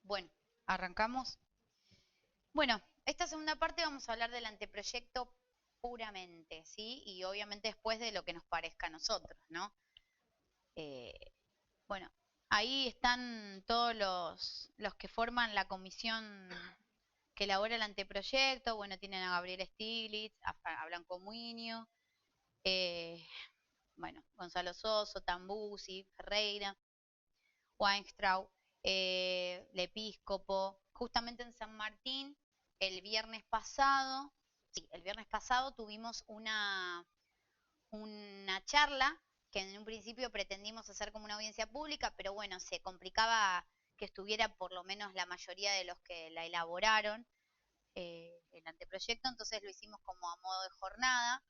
Bueno, arrancamos. Bueno, esta segunda parte vamos a hablar del anteproyecto puramente, ¿sí? Y obviamente después de lo que nos parezca a nosotros, ¿no? Eh, bueno, ahí están todos los que forman la comisión que elabora el anteproyecto. Bueno, tienen a Gabriel Stiglitz, a Blanco Muñoz, bueno, Gonzalo Soso, Tambusi, Ferreira, Weinstraub, Lepiscopo, justamente en San Martín, el viernes pasado, sí, el viernes pasado tuvimos una charla que en un principio pretendimos hacer como una audiencia pública, pero bueno, se complicaba que estuviera por lo menos la mayoría de los que la elaboraron, el anteproyecto, entonces lo hicimos como a modo de jornada,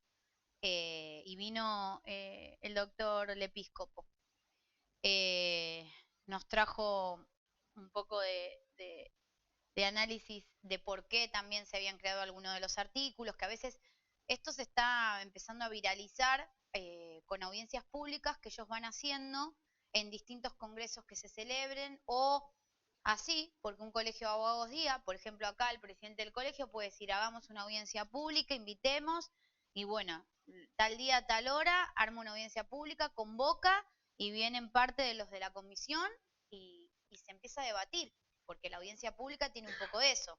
y vino el doctor Lepiscopo. eh, Nos trajo un poco de análisis de por qué también se habían creado algunos de los artículos, que a veces esto se está empezando a viralizar con audiencias públicas que ellos van haciendo en distintos congresos que se celebren o así, porque un colegio de abogados diga, por ejemplo acá el presidente del colegio puede decir hagamos una audiencia pública, invitemos y bueno, tal día, tal hora, arma una audiencia pública, convoca y vienen parte de los de la comisión y se empieza a debatir, porque la audiencia pública tiene un poco de eso.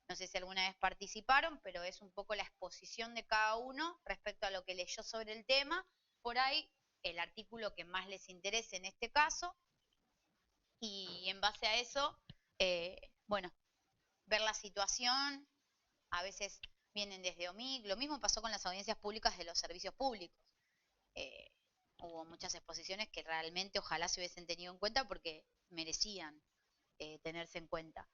No sé si alguna vez participaron, pero es un poco la exposición de cada uno respecto a lo que leyó sobre el tema, por ahí el artículo que más les interese en este caso, y en base a eso, bueno, ver la situación, a veces vienen desde OMIC, lo mismo pasó con las audiencias públicas de los servicios públicos. Eh, Hubo muchas exposiciones que realmente ojalá se hubiesen tenido en cuenta porque merecían tenerse en cuenta,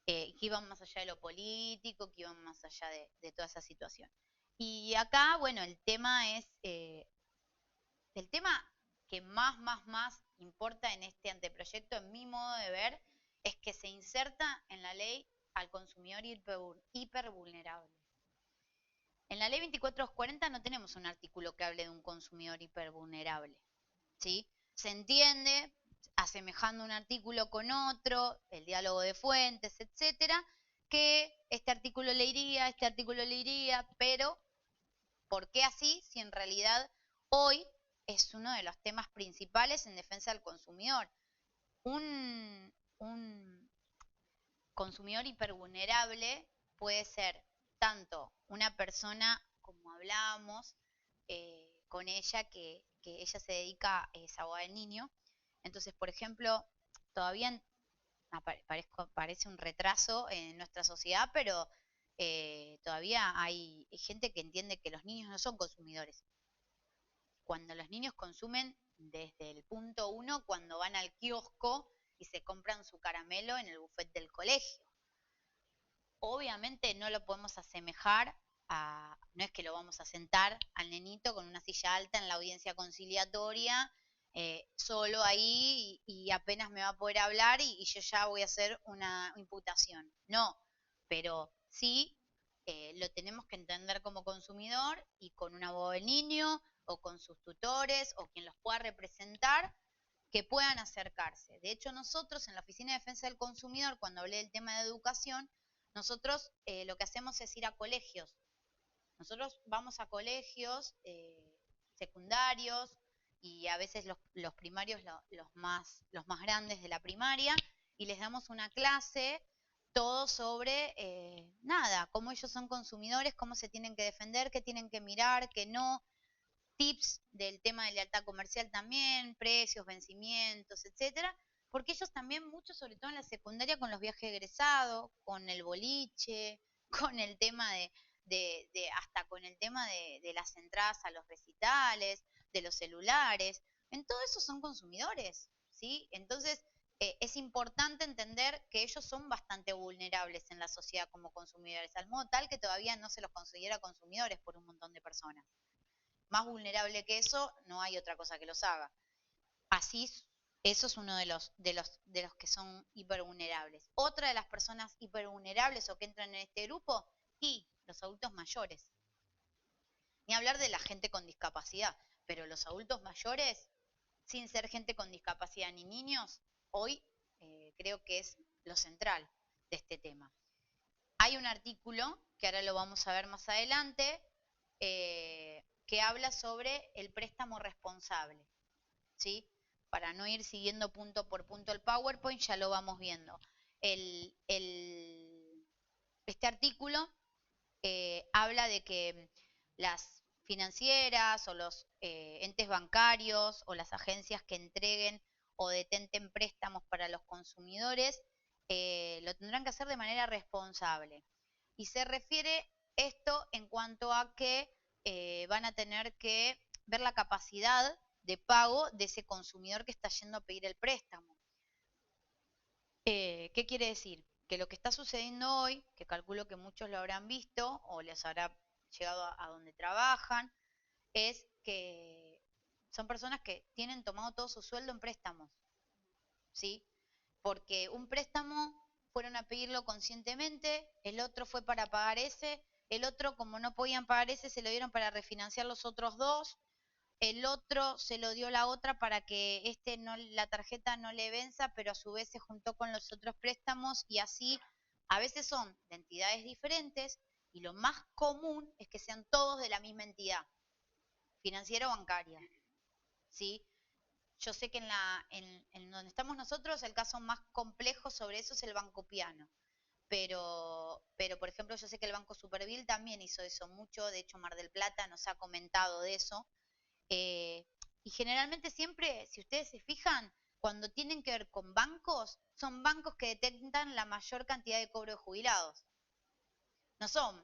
que iban más allá de lo político, que iban más allá de toda esa situación. Y acá, bueno, el tema que más importa en este anteproyecto, en mi modo de ver, es que se inserta en la ley al consumidor hipervulnerable. En la ley 2440 no tenemos un artículo que hable de un consumidor hipervulnerable, ¿sí? Se entiende, asemejando un artículo con otro, el diálogo de fuentes, etcétera, que este artículo le iría, pero ¿por qué así si en realidad hoy es uno de los temas principales en defensa del consumidor? Un consumidor hipervulnerable puede ser tanto una persona, como hablábamos con ella, que ella se dedica, es abogada del niño. Entonces, por ejemplo, todavía parece un retraso en nuestra sociedad, pero todavía hay gente que entiende que los niños no son consumidores. Cuando los niños consumen desde el punto uno, cuando van al kiosco y se compran su caramelo en el buffet del colegio. Obviamente no lo podemos asemejar no es que lo vamos a sentar al nenito con una silla alta en la audiencia conciliatoria, solo ahí y apenas me va a poder hablar y yo ya voy a hacer una imputación. No, pero sí lo tenemos que entender como consumidor y con un abogado del niño o con sus tutores o quien los pueda representar, que puedan acercarse. De hecho, nosotros en la Oficina de Defensa del Consumidor, cuando hablé del tema de educación, nosotros lo que hacemos es ir a colegios. Nosotros vamos a colegios secundarios y a veces los primarios, los más grandes de la primaria, y les damos una clase todo sobre nada, cómo ellos son consumidores, cómo se tienen que defender, qué tienen que mirar, qué no, tips del tema de lealtad comercial también, precios, vencimientos, etcétera, porque ellos también mucho, sobre todo en la secundaria, con los viajes egresados, con el boliche, con el tema hasta con el tema de las entradas a los recitales, de los celulares, en todo eso son consumidores, ¿sí? Entonces, es importante entender que ellos son bastante vulnerables en la sociedad como consumidores, al modo tal que todavía no se los considera consumidores por un montón de personas. Más vulnerable que eso, no hay otra cosa que los haga. Así, eso es uno de los que son hipervulnerables. Otra de las personas hipervulnerables o que entran en este grupo, y los adultos mayores. Ni hablar de la gente con discapacidad, pero los adultos mayores, sin ser gente con discapacidad ni niños, hoy creo que es lo central de este tema. Hay un artículo, que ahora lo vamos a ver más adelante, que habla sobre el préstamo responsable, ¿sí? Para no ir siguiendo punto por punto el PowerPoint, ya lo vamos viendo. Este artículo habla de que las financieras o los entes bancarios o las agencias que entreguen o detenten préstamos para los consumidores lo tendrán que hacer de manera responsable. Y se refiere esto en cuanto a que van a tener que ver la capacidad de pago de ese consumidor que está yendo a pedir el préstamo. ¿Qué quiere decir? Que lo que está sucediendo hoy, que calculo que muchos lo habrán visto o les habrá llegado a donde trabajan, es que son personas que tienen tomado todo su sueldo en préstamos, ¿sí? Porque un préstamo fueron a pedirlo conscientemente, el otro fue para pagar ese, el otro como no podían pagar ese se lo dieron para refinanciar los otros dos, el otro se lo dio la otra para que la tarjeta no le venza, pero a su vez se juntó con los otros préstamos y así a veces son de entidades diferentes y lo más común es que sean todos de la misma entidad, financiera o bancaria, ¿sí? Yo sé que en donde estamos nosotros el caso más complejo sobre eso es el Banco Piano. Pero, por ejemplo, yo sé que el Banco Superville también hizo eso mucho, de hecho Mar del Plata nos ha comentado de eso. Y generalmente siempre, si ustedes se fijan, cuando tienen que ver con bancos, son bancos que detectan la mayor cantidad de cobro de jubilados. No son,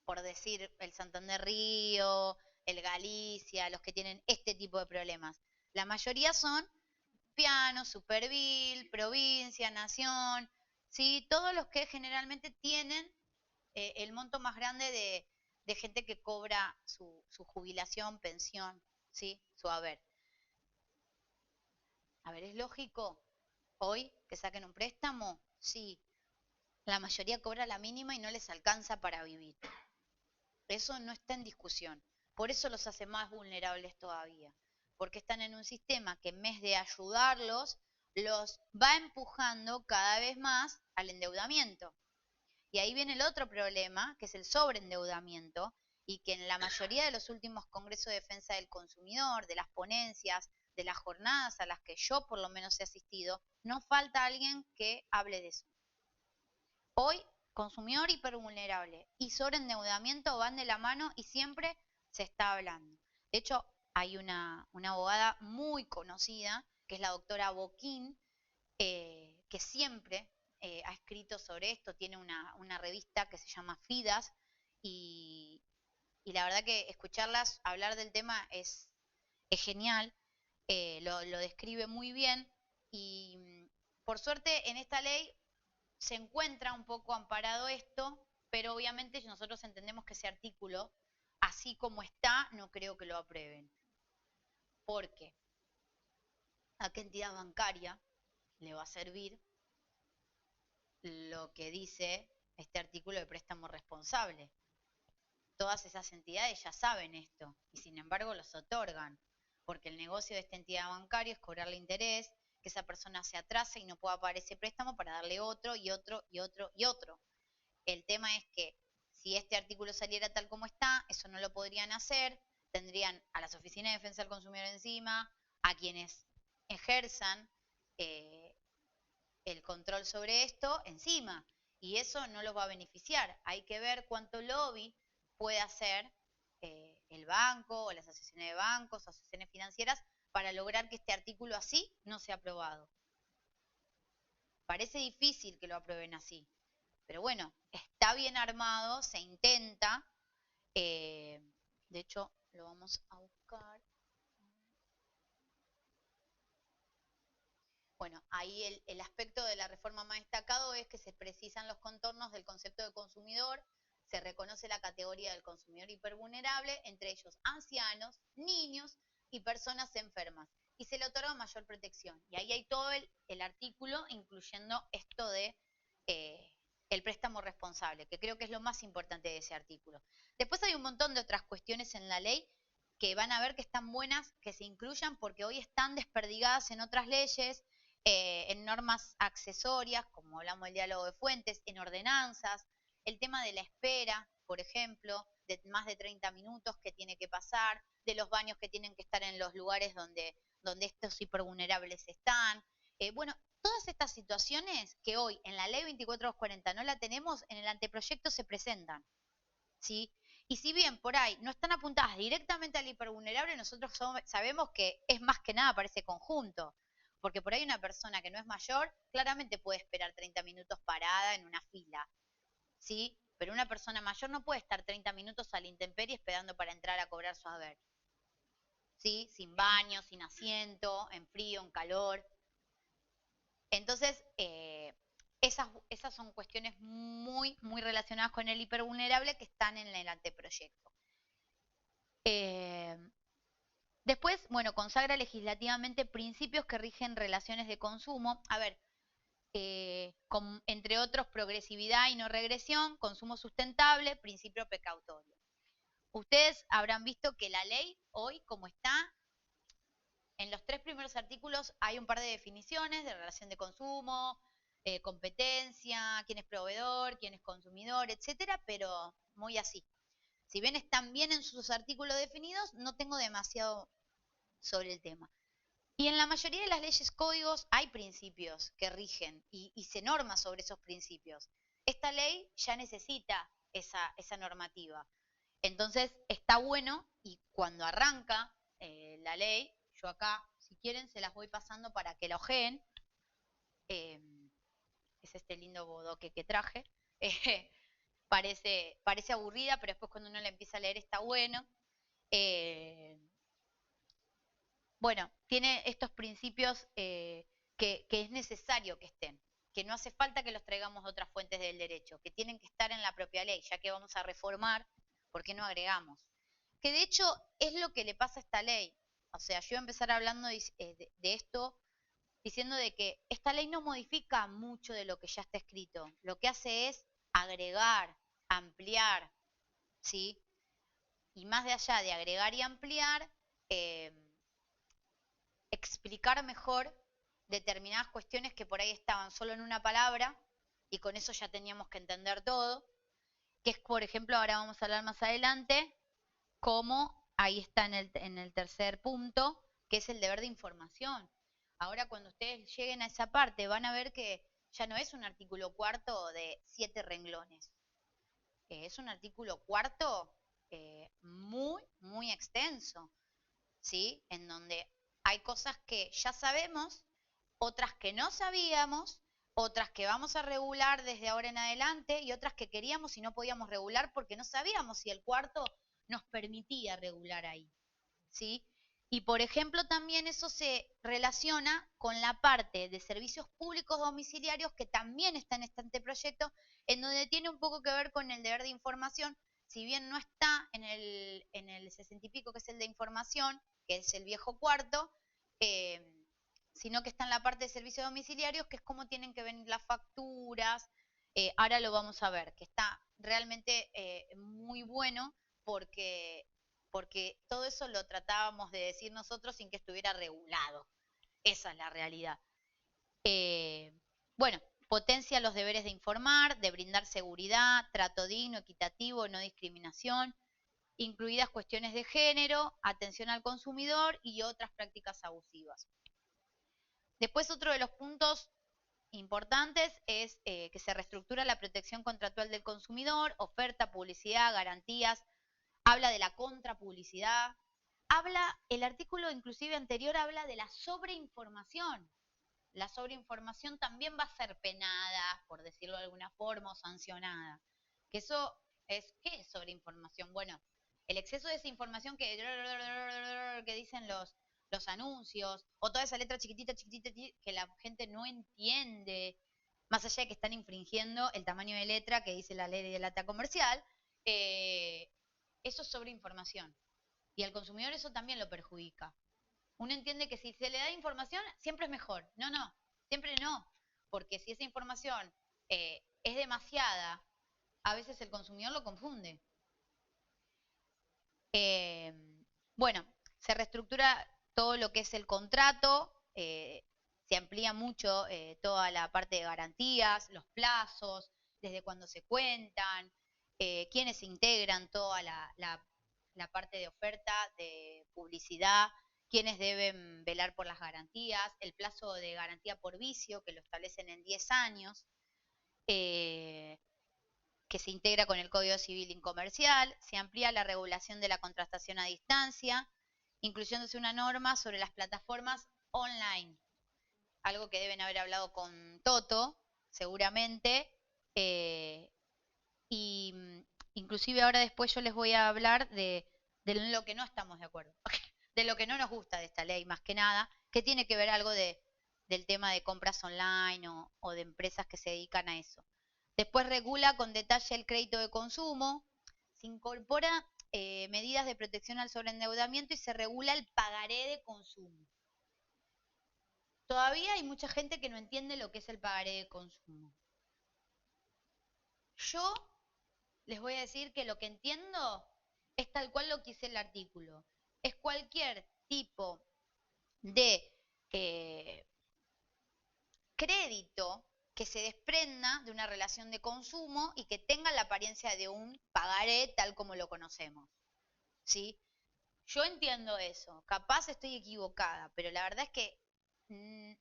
por decir, el Santander Río, el Galicia, los que tienen este tipo de problemas. La mayoría son Piano, Superville, Provincia, Nación, ¿sí? Todos los que generalmente tienen el monto más grande de gente que cobra su jubilación, pensión, ¿sí? Su haber. A ver, ¿es lógico hoy que saquen un préstamo? Sí. La mayoría cobra la mínima y no les alcanza para vivir. Eso no está en discusión. Por eso los hace más vulnerables todavía. Porque están en un sistema que en vez de ayudarlos, los va empujando cada vez más al endeudamiento. Y ahí viene el otro problema, que es el sobreendeudamiento, y que en la mayoría de los últimos congresos de defensa del consumidor, de las ponencias, de las jornadas a las que yo por lo menos he asistido, no falta alguien que hable de eso. Hoy, consumidor hipervulnerable y sobreendeudamiento van de la mano y siempre se está hablando. De hecho, hay una abogada muy conocida, que es la doctora Boquín, que siempre ha escrito sobre esto, tiene una revista que se llama Fidas, y, y la verdad que escucharlas hablar del tema es genial, lo describe muy bien, y por suerte en esta ley se encuentra un poco amparado esto, pero obviamente nosotros entendemos que ese artículo, así como está, no creo que lo aprueben. ¿Por qué? ¿A qué entidad bancaria le va a servir lo que dice este artículo de préstamo responsable? Todas esas entidades ya saben esto y sin embargo los otorgan, porque el negocio de esta entidad bancaria es cobrarle interés, que esa persona se atrase y no pueda pagar ese préstamo para darle otro y otro y otro y otro. El tema es que si este artículo saliera tal como está, eso no lo podrían hacer, tendrían a las oficinas de defensa del consumidor encima, a quienes ejerzan el control sobre esto encima, y eso no los va a beneficiar. Hay que ver cuánto lobby puede hacer el banco o las asociaciones de bancos, asociaciones financieras, para lograr que este artículo así no sea aprobado. Parece difícil que lo aprueben así, pero bueno, está bien armado, se intenta. De hecho, lo vamos a buscar. Bueno, ahí el aspecto de la reforma más destacado es que se precisan los contornos del concepto de consumidor, se reconoce la categoría del consumidor hipervulnerable, entre ellos ancianos, niños y personas enfermas, y se le otorga mayor protección. Y ahí hay todo el artículo, incluyendo esto de el préstamo responsable, que creo que es lo más importante de ese artículo. Después hay un montón de otras cuestiones en la ley que van a ver que están buenas que se incluyan porque hoy están desperdigadas en otras leyes. en normas accesorias, como hablamos del diálogo de fuentes, en ordenanzas, el tema de la espera, por ejemplo, de más de 30 minutos que tiene que pasar, de los baños que tienen que estar en los lugares donde estos hipervulnerables están. Bueno, todas estas situaciones que hoy en la ley 24240 no la tenemos, en el anteproyecto se presentan, ¿sí? Y si bien por ahí no están apuntadas directamente al hipervulnerable, nosotros sabemos que es más que nada para ese conjunto. Porque por ahí una persona que no es mayor claramente puede esperar 30 minutos parada en una fila, ¿sí? Pero una persona mayor no puede estar 30 minutos a la intemperie esperando para entrar a cobrar su haber, ¿sí? Sin baño, sin asiento, en frío, en calor. Entonces, esas son cuestiones muy, muy relacionadas con el hipervulnerable que están en el anteproyecto. Después, bueno, consagra legislativamente principios que rigen relaciones de consumo. A ver, entre otros, progresividad y no regresión, consumo sustentable, principio precautorio. Ustedes habrán visto que la ley hoy, como está, en los 3 primeros artículos hay un par de definiciones de relación de consumo, competencia, quién es proveedor, quién es consumidor, etcétera, pero muy así. Si bien están bien en sus artículos definidos, no tengo demasiado sobre el tema. Y en la mayoría de las leyes códigos hay principios que rigen y se norma sobre esos principios. Esta ley ya necesita esa normativa. Entonces está bueno y cuando arranca la ley, yo acá, si quieren, se las voy pasando para que la ojeen. Es este lindo bodoque que traje. Parece aburrida, pero después cuando uno la empieza a leer está bueno. Bueno, tiene estos principios que es necesario que estén, que no hace falta que los traigamos de otras fuentes del derecho, que tienen que estar en la propia ley, ya que vamos a reformar, ¿por qué no agregamos? Que de hecho es lo que le pasa a esta ley. O sea, yo voy a empezar hablando de esto diciendo de que esta ley no modifica mucho de lo que ya está escrito. Lo que hace es agregar, ampliar, ¿sí? Y más de allá de agregar y ampliar, explicar mejor determinadas cuestiones que por ahí estaban solo en una palabra y con eso ya teníamos que entender todo, que es, por ejemplo, ahora vamos a hablar más adelante, como ahí está en el tercer punto, que es el deber de información. Ahora cuando ustedes lleguen a esa parte van a ver que ya no es un artículo cuarto de 7 renglones, es un artículo cuarto muy, muy extenso, ¿sí? En donde hay cosas que ya sabemos, otras que no sabíamos, otras que vamos a regular desde ahora en adelante y otras que queríamos y no podíamos regular porque no sabíamos si el cuarto nos permitía regular ahí, ¿sí? Y por ejemplo también eso se relaciona con la parte de servicios públicos domiciliarios que también está en este anteproyecto, en donde tiene un poco que ver con el deber de información, si bien no está en el 60 y pico que es el de información, que es el viejo cuarto, sino que está en la parte de servicios domiciliarios, que es cómo tienen que venir las facturas. Ahora lo vamos a ver, que está realmente muy bueno porque todo eso lo tratábamos de decir nosotros sin que estuviera regulado. Esa es la realidad. Bueno, potencia los deberes de informar, de brindar seguridad, trato digno, equitativo, no discriminación, incluidas cuestiones de género, atención al consumidor y otras prácticas abusivas. Después otro de los puntos importantes es que se reestructura la protección contractual del consumidor, oferta, publicidad, garantías, habla de la contrapublicidad, el artículo inclusive anterior habla de la sobreinformación. La sobreinformación también va a ser penada, por decirlo de alguna forma, o sancionada. Que eso ¿qué es sobreinformación? Bueno, el exceso de esa información que dicen los anuncios, o toda esa letra chiquitita, chiquitita, que la gente no entiende, más allá de que están infringiendo el tamaño de letra que dice la ley de lata comercial, eso es sobreinformación. Y al consumidor eso también lo perjudica. Uno entiende que si se le da información, siempre es mejor. No, no, siempre no. Porque si esa información es demasiada, a veces el consumidor lo confunde. Bueno, se reestructura todo lo que es el contrato, se amplía mucho toda la parte de garantías, los plazos, desde cuándo se cuentan, quiénes se integran toda la parte de oferta, de publicidad, quiénes deben velar por las garantías, el plazo de garantía por vicio, que lo establecen en 10 años, que se integra con el Código Civil y Comercial, se amplía la regulación de la contratación a distancia, incluyéndose una norma sobre las plataformas online, algo que deben haber hablado con Toto, seguramente, y inclusive ahora después yo les voy a hablar de lo que no estamos de acuerdo, de lo que no nos gusta de esta ley, más que nada, que tiene que ver algo del tema de compras online o de empresas que se dedican a eso. Después regula con detalle el crédito de consumo, se incorpora medidas de protección al sobreendeudamiento y se regula el pagaré de consumo. Todavía hay mucha gente que no entiende lo que es el pagaré de consumo. Yo les voy a decir que lo que entiendo es tal cual lo que dice el artículo. Es cualquier tipo de crédito que se desprenda de una relación de consumo y que tenga la apariencia de un pagaré tal como lo conocemos. ¿Sí? Yo entiendo eso, capaz estoy equivocada, pero la verdad es que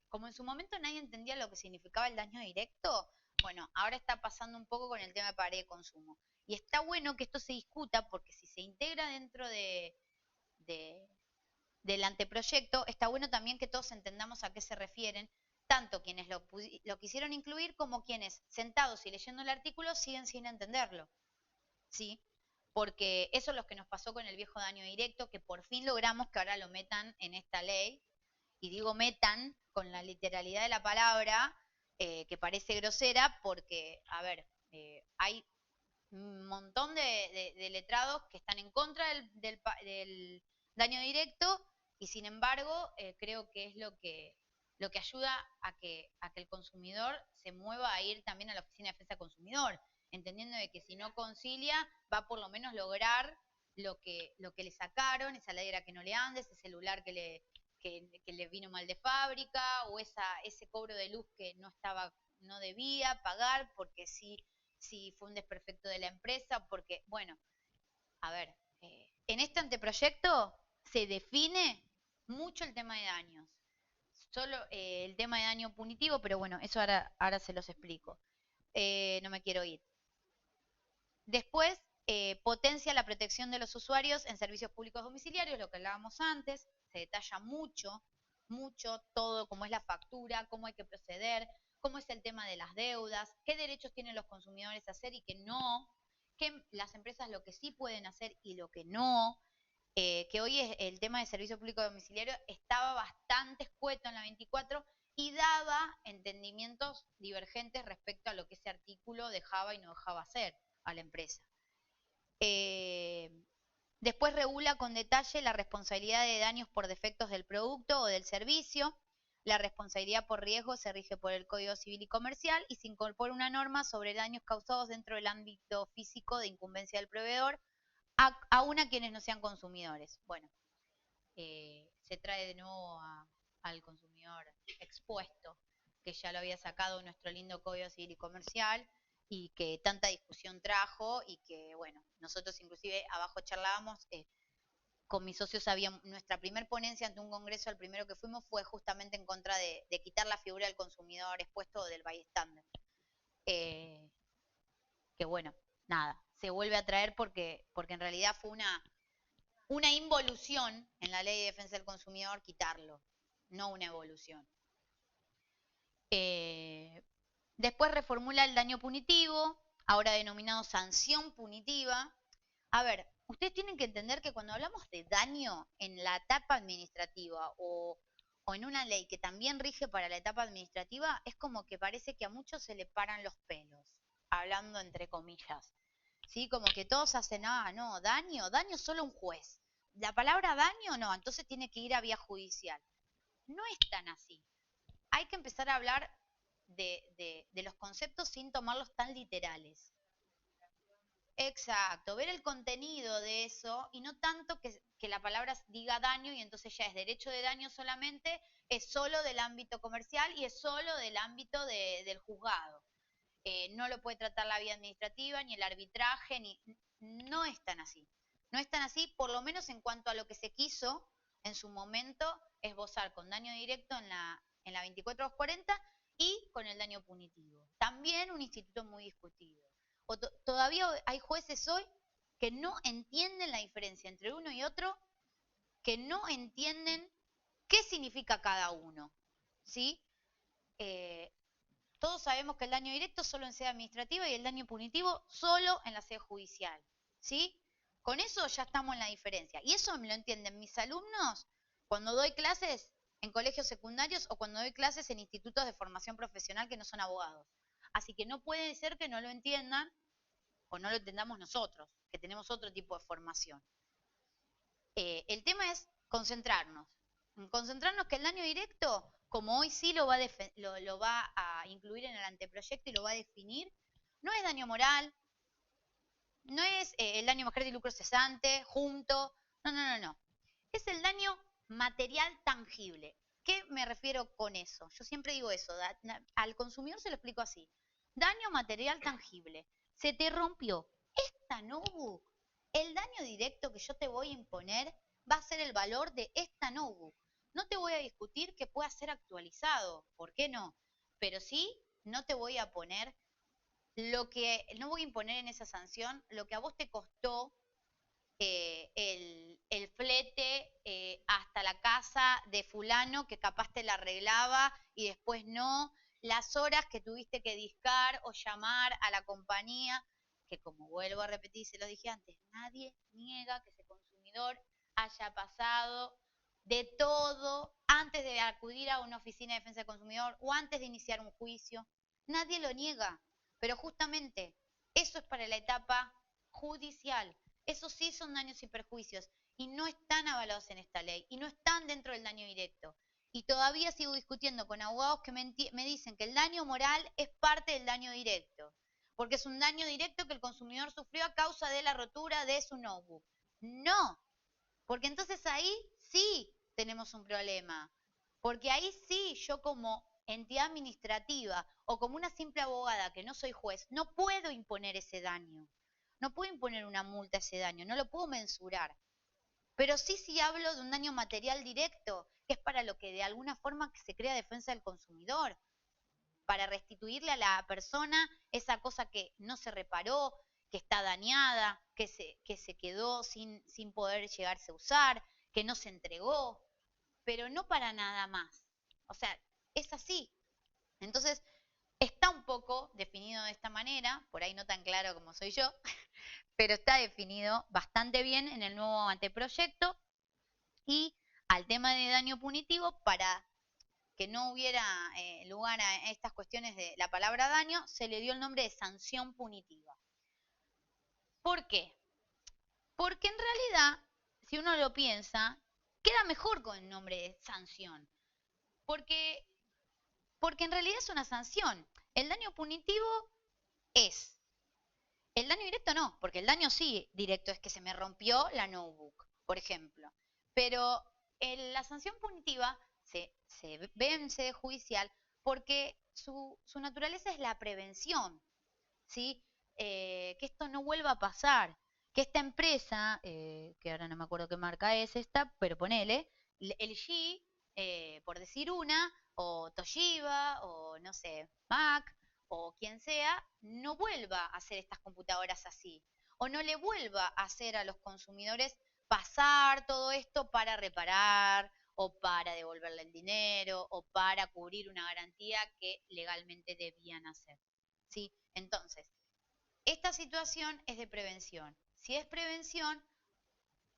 como en su momento nadie entendía lo que significaba el daño directo, bueno, ahora está pasando un poco con el tema de pagaré de consumo. Y está bueno que esto se discuta porque si se integra dentro de, del anteproyecto, está bueno también que todos entendamos a qué se refieren, tanto quienes lo quisieron incluir como quienes, sentados y leyendo el artículo, siguen sin entenderlo. ¿Sí? Porque eso es lo que nos pasó con el viejo daño directo, que por fin logramos que ahora lo metan en esta ley, y digo metan con la literalidad de la palabra, que parece grosera, porque, a ver, hay un montón de letrados que están en contra del daño directo y sin embargo creo que es lo que ayuda a que el consumidor se mueva a ir también a la Oficina de Defensa del Consumidor, entendiendo de que si no concilia va a por lo menos lograr lo que le sacaron, esa ladera que no le ande, ese celular que le vino mal de fábrica o ese cobro de luz que no debía pagar porque sí si fue un desperfecto de la empresa, porque, bueno, a ver, en este anteproyecto se define mucho el tema de daños, solo el tema de daño punitivo, pero bueno, eso ahora se los explico. No me quiero ir. Después, potencia la protección de los usuarios en servicios públicos domiciliarios, lo que hablábamos antes, se detalla mucho, mucho todo, cómo es la factura, cómo hay que proceder, cómo es el tema de las deudas, qué derechos tienen los consumidores a hacer y que no, qué las empresas lo que sí pueden hacer y lo que no, que hoy es el tema de servicio público domiciliario estaba bastante escueto en la 24 y daba entendimientos divergentes respecto a lo que ese artículo dejaba y no dejaba hacer a la empresa. Eh, Después regula con detalle la responsabilidad de daños por defectos del producto o del servicio. La responsabilidad por riesgo se rige por el Código Civil y Comercial y se incorpora una norma sobre daños causados dentro del ámbito físico de incumbencia del proveedor, aún a quienes no sean consumidores. Bueno, se trae de nuevo al consumidor expuesto, que ya lo había sacado nuestro lindo Código Civil y Comercial y que tanta discusión trajo y que, bueno, nosotros inclusive abajo charlábamos, con mis socios había nuestra primer ponencia ante un congreso, el primero que fuimos fue justamente en contra de quitar la figura del consumidor expuesto o del bystander. Que bueno, nada, se vuelve a traer porque en realidad fue una involución en la ley de defensa del consumidor quitarlo, no una evolución. Después reformula el daño punitivo, ahora denominado sanción punitiva. A ver, ustedes tienen que entender que cuando hablamos de daño en la etapa administrativa o en una ley que también rige para la etapa administrativa, es como que parece que a muchos se le paran los pelos, hablando entre comillas. ¿Sí? Como que todos hacen, no, daño solo un juez. La palabra daño no, entonces tiene que ir a vía judicial. No es tan así. Hay que empezar a hablar de los conceptos sin tomarlos tan literales. Exacto, ver el contenido de eso y no tanto que la palabra diga daño y entonces ya es derecho de daño solamente, es solo del ámbito comercial y es solo del ámbito del juzgado. No lo puede tratar la vía administrativa, ni el arbitraje, no es tan así. No es tan así, por lo menos en cuanto a lo que se quiso en su momento esbozar con daño directo en la 2440 y con el daño punitivo. También un instituto muy discutido. Todavía hay jueces hoy que no entienden la diferencia entre uno y otro, que no entienden qué significa cada uno. ¿Sí? Todos sabemos que el daño directo solo en sede administrativa y el daño punitivo solo en la sede judicial. ¿Sí? Con eso ya estamos en la diferencia. Y eso me lo entienden mis alumnos cuando doy clases en colegios secundarios o cuando doy clases en institutos de formación profesional que no son abogados. Así que no puede ser que no lo entiendan o no lo entendamos nosotros, que tenemos otro tipo de formación. El tema es concentrarnos. Concentrarnos que el daño directo, como hoy sí lo va a incluir en el anteproyecto y lo va a definir, no es daño moral, no es el daño major y lucro cesante, junto, no. Es el daño material tangible. ¿Qué me refiero con eso? Yo siempre digo eso, al consumidor se lo explico así. Daño material tangible. Se te rompió esta notebook. El daño directo que yo te voy a imponer va a ser el valor de esta notebook. No te voy a discutir que pueda ser actualizado, ¿por qué no? Pero sí, no te voy a poner no voy a imponer en esa sanción lo que a vos te costó el flete hasta la casa de fulano que capaz te la arreglaba y después no, las horas que tuviste que discar o llamar a la compañía, que como vuelvo a repetir, se lo dije antes, nadie niega que ese consumidor haya pasado de todo antes de acudir a una oficina de defensa del consumidor o antes de iniciar un juicio. Nadie lo niega, pero justamente eso es para la etapa judicial. Esos sí son daños y perjuicios y no están avalados en esta ley y no están dentro del daño directo. Y todavía sigo discutiendo con abogados que me dicen que el daño moral es parte del daño directo, porque es un daño directo que el consumidor sufrió a causa de la rotura de su notebook. No, porque entonces ahí sí tenemos un problema, porque ahí sí yo como entidad administrativa o como una simple abogada que no soy juez, no puedo imponer ese daño. No puedo imponer una multa a ese daño, no lo puedo mensurar. Pero sí hablo de un daño material directo, que es para lo que de alguna forma se crea defensa del consumidor, para restituirle a la persona esa cosa que no se reparó, que está dañada, que se quedó sin poder llegarse a usar, que no se entregó, pero no para nada más. O sea, es así. Entonces, está un poco definido de esta manera, por ahí no tan claro como soy yo, pero está definido bastante bien en el nuevo anteproyecto y al tema de daño punitivo, para que no hubiera lugar a estas cuestiones de la palabra daño, se le dio el nombre de sanción punitiva. ¿Por qué? Porque en realidad, si uno lo piensa, queda mejor con el nombre de sanción. Porque, porque en realidad es una sanción. El daño punitivo es. El daño directo no, porque el daño sí directo es que se me rompió la notebook, por ejemplo. Pero la sanción punitiva se ve en sede judicial porque su naturaleza es la prevención, ¿sí? Que esto no vuelva a pasar, que esta empresa, que ahora no me acuerdo qué marca es esta, pero ponele, LG, por decir una, o Toshiba, o no sé, Mac, o quien sea, no vuelva a hacer estas computadoras así, o no le vuelva a hacer a los consumidores pasar todo esto para reparar, o para devolverle el dinero, o para cubrir una garantía que legalmente debían hacer. ¿Sí? Entonces, esta situación es de prevención. Si es prevención,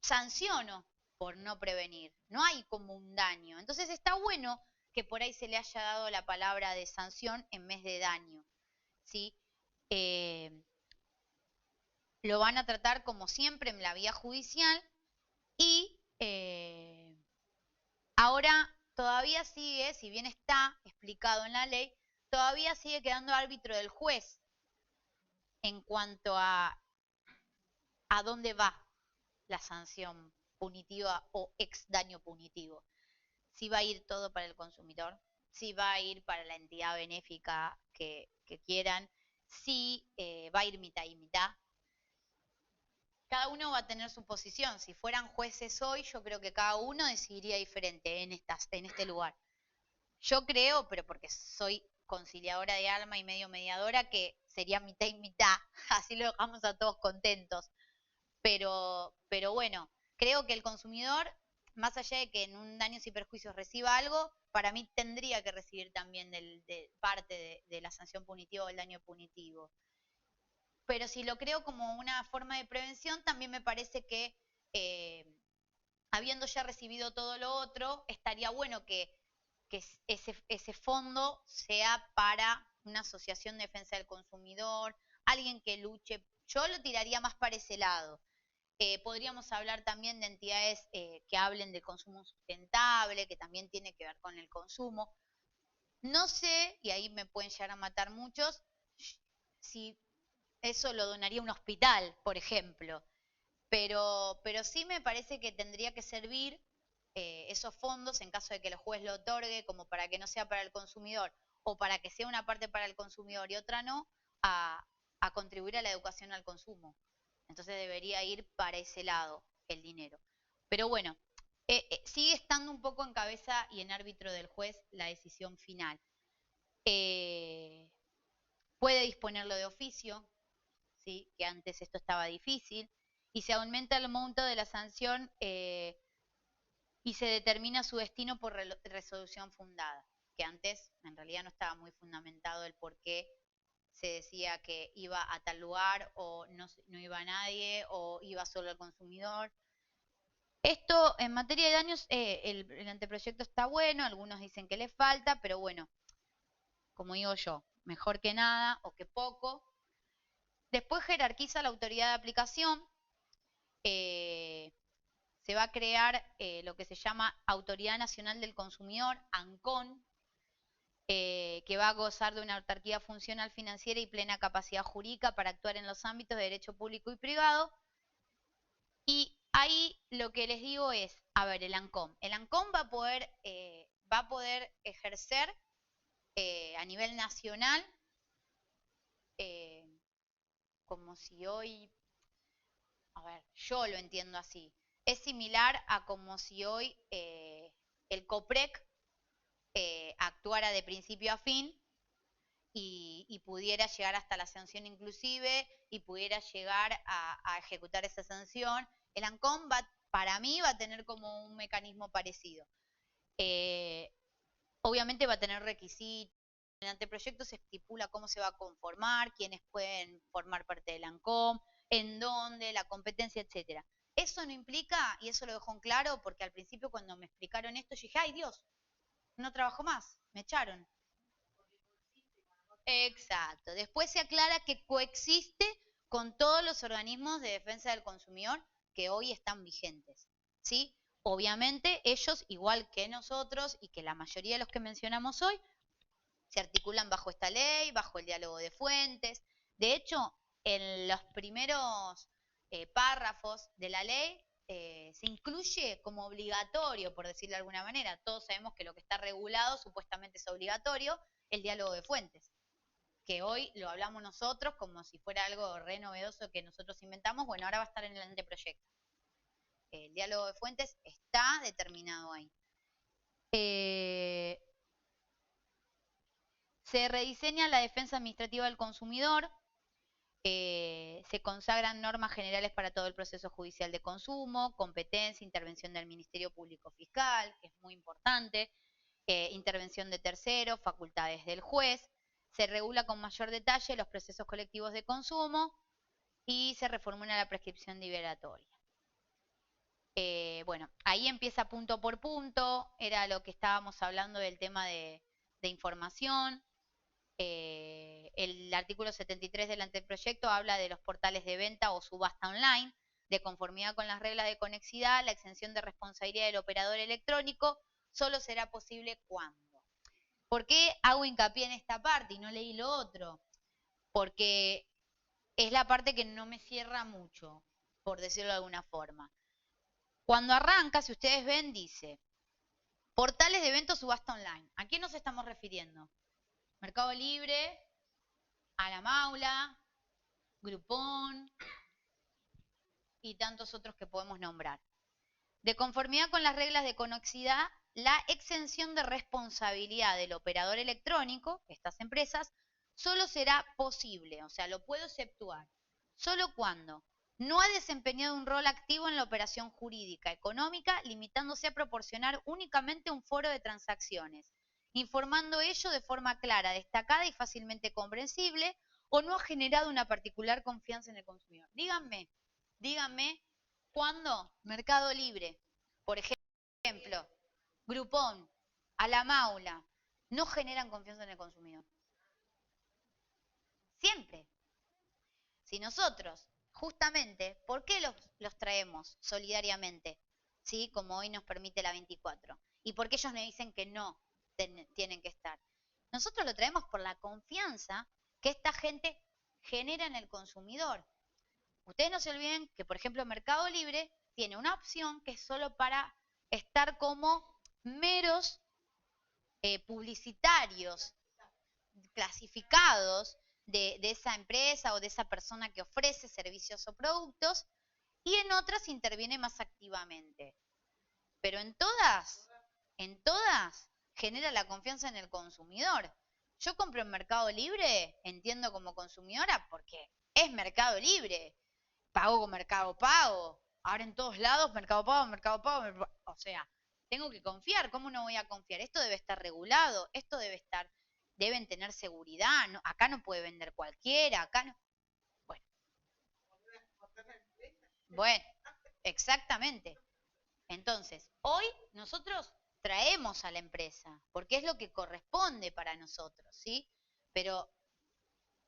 sanciono por no prevenir. No hay como un daño. Entonces está bueno que por ahí se le haya dado la palabra de sanción en vez de daño. ¿Sí? Eh, lo van a tratar como siempre en la vía judicial y ahora todavía sigue, si bien está explicado en la ley, todavía sigue quedando árbitro del juez en cuanto a a dónde va la sanción punitiva o ex daño punitivo. Si va a ir todo para el consumidor, si va a ir para la entidad benéfica que quieran, si va a ir mitad y mitad. Cada uno va a tener su posición. Si fueran jueces hoy, yo creo que cada uno decidiría diferente en este lugar. Yo creo, pero porque soy conciliadora de alma y medio mediadora, que sería mitad y mitad, así lo dejamos a todos contentos. Pero bueno, creo que el consumidor, más allá de que en un daños y perjuicios reciba algo, para mí tendría que recibir también de parte de la sanción punitiva o el daño punitivo. Pero si lo creo como una forma de prevención, también me parece que eh, habiendo ya recibido todo lo otro, estaría bueno que ese fondo sea para una asociación de defensa del consumidor, alguien que luche. Yo lo tiraría más para ese lado. Podríamos hablar también de entidades que hablen del consumo sustentable, que también tiene que ver con el consumo. No sé, y ahí me pueden llegar a matar muchos, si eso lo donaría un hospital, por ejemplo. Pero sí me parece que tendría que servir esos fondos en caso de que el juez lo otorgue, como para que no sea para el consumidor o para que sea una parte para el consumidor y otra no, a contribuir a la educación al consumo. Entonces debería ir para ese lado el dinero. Pero bueno, sigue estando un poco en cabeza y en árbitro del juez la decisión final. Eh, puede disponerlo de oficio, ¿sí? Que antes esto estaba difícil, y se aumenta el monto de la sanción y se determina su destino por resolución fundada, que antes en realidad no estaba muy fundamentado el por qué se decía que iba a tal lugar o no iba nadie o iba solo el consumidor. Esto en materia de daños, el anteproyecto está bueno, algunos dicen que le falta, pero bueno, como digo yo, mejor que nada o que poco. Después jerarquiza la autoridad de aplicación. Eh, se va a crear lo que se llama Autoridad Nacional del Consumidor, ANCON, que va a gozar de una autarquía funcional financiera y plena capacidad jurídica para actuar en los ámbitos de derecho público y privado. Y ahí lo que les digo es, a ver, el ANCOM. El ANCOM va a poder ejercer a nivel nacional eh, como si hoy, a ver, yo lo entiendo así. Es similar a como si hoy el COPREC actuara de principio a fin y pudiera llegar hasta la sanción inclusive y pudiera llegar a ejecutar esa sanción. El ANCOM para mí va a tener como un mecanismo parecido. Eh, obviamente va a tener requisitos. En el anteproyecto se estipula cómo se va a conformar, quiénes pueden formar parte del ANCOM, en dónde, la competencia, etcétera. Eso no implica, y eso lo dejó en claro, porque al principio cuando me explicaron esto, yo dije, ay Dios, no trabajo más, me echaron. Exacto. Después se aclara que coexiste con todos los organismos de defensa del consumidor que hoy están vigentes. ¿Sí? Obviamente ellos, igual que nosotros y que la mayoría de los que mencionamos hoy, se articulan bajo esta ley, bajo el diálogo de fuentes. De hecho, en los primeros párrafos de la ley se incluye como obligatorio, por decirlo de alguna manera. Todos sabemos que lo que está regulado supuestamente es obligatorio, el diálogo de fuentes, que hoy lo hablamos nosotros como si fuera algo re novedoso que nosotros inventamos. Bueno, ahora va a estar en el anteproyecto. El diálogo de fuentes está determinado ahí. Se rediseña la defensa administrativa del consumidor, se consagran normas generales para todo el proceso judicial de consumo, competencia, intervención del Ministerio Público Fiscal, que es muy importante, intervención de terceros, facultades del juez, se regula con mayor detalle los procesos colectivos de consumo y se reformula la prescripción liberatoria. Bueno, ahí empieza punto por punto, era lo que estábamos hablando del tema de información. El artículo 73 del anteproyecto habla de los portales de venta o subasta online, de conformidad con las reglas de conexidad, la exención de responsabilidad del operador electrónico solo será posible cuando. ¿Por qué hago hincapié en esta parte y no leí lo otro? Porque es la parte que no me cierra mucho. por decirlo de alguna forma. Cuando arranca, si ustedes ven, dice, portales de eventos subasta online. ¿A quién nos estamos refiriendo? Mercado Libre, a la Maula, Groupon y tantos otros que podemos nombrar. De conformidad con las reglas de conexidad, la exención de responsabilidad del operador electrónico, estas empresas, solo será posible, o sea, lo puedo exceptuar, solo cuando no ha desempeñado un rol activo en la operación jurídica económica, limitándose a proporcionar únicamente un foro de transacciones, informando ello de forma clara, destacada y fácilmente comprensible, o no ha generado una particular confianza en el consumidor. Díganme, ¿cuándo Mercado Libre, por ejemplo, Groupon, a la Maula, no generan confianza en el consumidor? Siempre. Si nosotros, justamente, ¿por qué los traemos solidariamente? ¿Sí? Como hoy nos permite la 24. ¿Y por qué ellos me dicen que no tienen que estar? Nosotros lo traemos por la confianza que esta gente genera en el consumidor. Ustedes no se olviden que, por ejemplo, Mercado Libre tiene una opción que es solo para estar como meros publicitarios clasificados de esa empresa o de esa persona que ofrece servicios o productos, y en otras interviene más activamente. Pero en todas genera la confianza en el consumidor. Yo compro en Mercado Libre, entiendo como consumidora, porque es Mercado Libre. Pago con Mercado Pago. Ahora en todos lados, Mercado Pago, Mercado Pago. O sea, tengo que confiar. ¿Cómo no voy a confiar? Esto debe estar regulado, esto deben tener seguridad. No, acá no puede vender cualquiera, acá no. Bueno, bueno, exactamente. Entonces, hoy nosotros traemos a la empresa, porque es lo que corresponde para nosotros, ¿sí? Pero